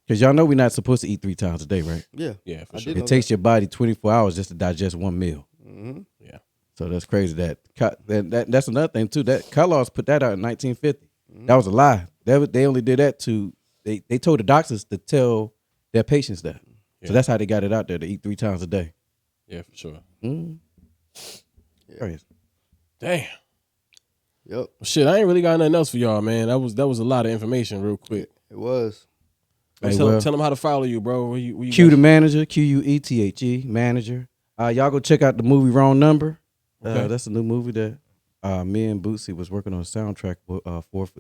Because y'all know we're not supposed to eat 3 times a day, right? Yeah. yeah, for I sure. did know It takes your body 24 hours just to digest one meal. Yeah. So that's crazy. That's another thing too. That Kellog's put that out in 1950. That was a lie. They only did that they told the doctors to tell their patients that. So that's how they got it out there to eat 3 times a day. Yeah, for sure. Crazy. Damn. Yep. Well, shit, I ain't really got nothing else for y'all, man. That was a lot of information real quick. It was. Hey, tell well, them how to follow you, bro. Where you Q the manager, Quethe manager. Y'all go check out the movie Wrong Number. Okay. That's a new movie that me and Bootsy was working on a soundtrack for.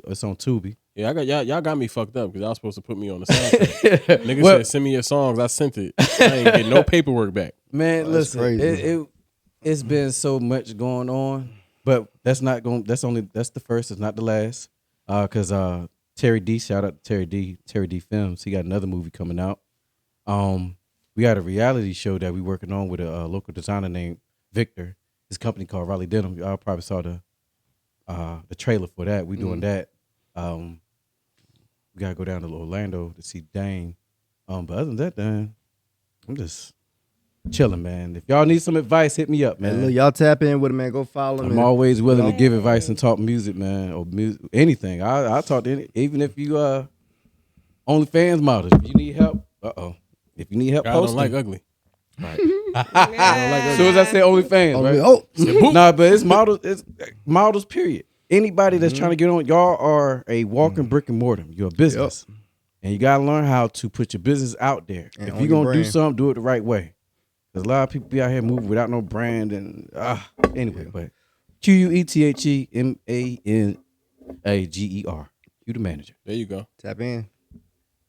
It's on Tubi. Yeah, I got y'all got me fucked up because y'all supposed to put me on the soundtrack. Nigga Well- said send me your songs. I sent it. I ain't get no paperwork back. Man, that's listen, crazy. it's been so much going on, but that's the first. It's not the last. Because Terry D. Shout out to Terry D. Terry D. Films. He got another movie coming out. We got a reality show that we working on with a local designer named Victor. His company called Raleigh Denim. Y'all probably saw the trailer for that. We doing that. We gotta go down to Orlando to see Dane. But other than that, then I'm just chilling, man. If y'all need some advice, hit me up, man. Hey, look, y'all tap in with him, man. Go follow him. I'm always willing to give advice and talk music, man, or music, anything. I talk to even if you OnlyFans models. If you need help, if you need help I don't posting, like ugly. right. As soon as I say OnlyFans, right? Oh, Nah, but it's models. It's models. Period. Anybody that's trying to get on, y'all are a walking brick and mortar. You're a business, and you gotta learn how to put your business out there. And if on you're your gonna do brand. something, do it the right way. There's a lot of people be out here moving without no brand and anyway. But QUETHEMANAGER. You the manager. There you go. tap in.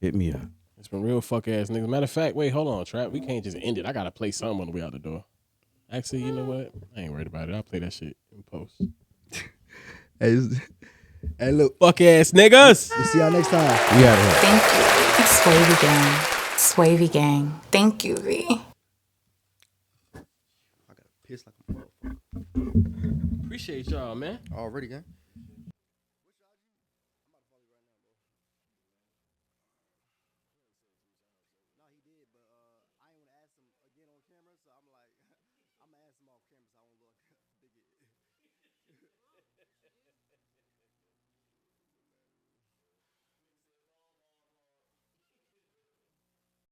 Hit me up. It's been real fuck ass niggas. Matter of fact, wait, hold on, Trap. We can't just end it. I gotta play something on the way out the door. Actually, you know what? I ain't worried about it. I'll play that shit in post. Hey, look, Fuck ass niggas. we'll see y'all next time. We out of here. Thank you. It's Swayvy Gang. Swayvy Gang. Thank you, V. I gotta piss like a motherfucker. Appreciate y'all, man. Already, gang. No, he did, but I ain't want to ask him again on camera, so I'm like, I'm gonna ask him off camera, so I won't look.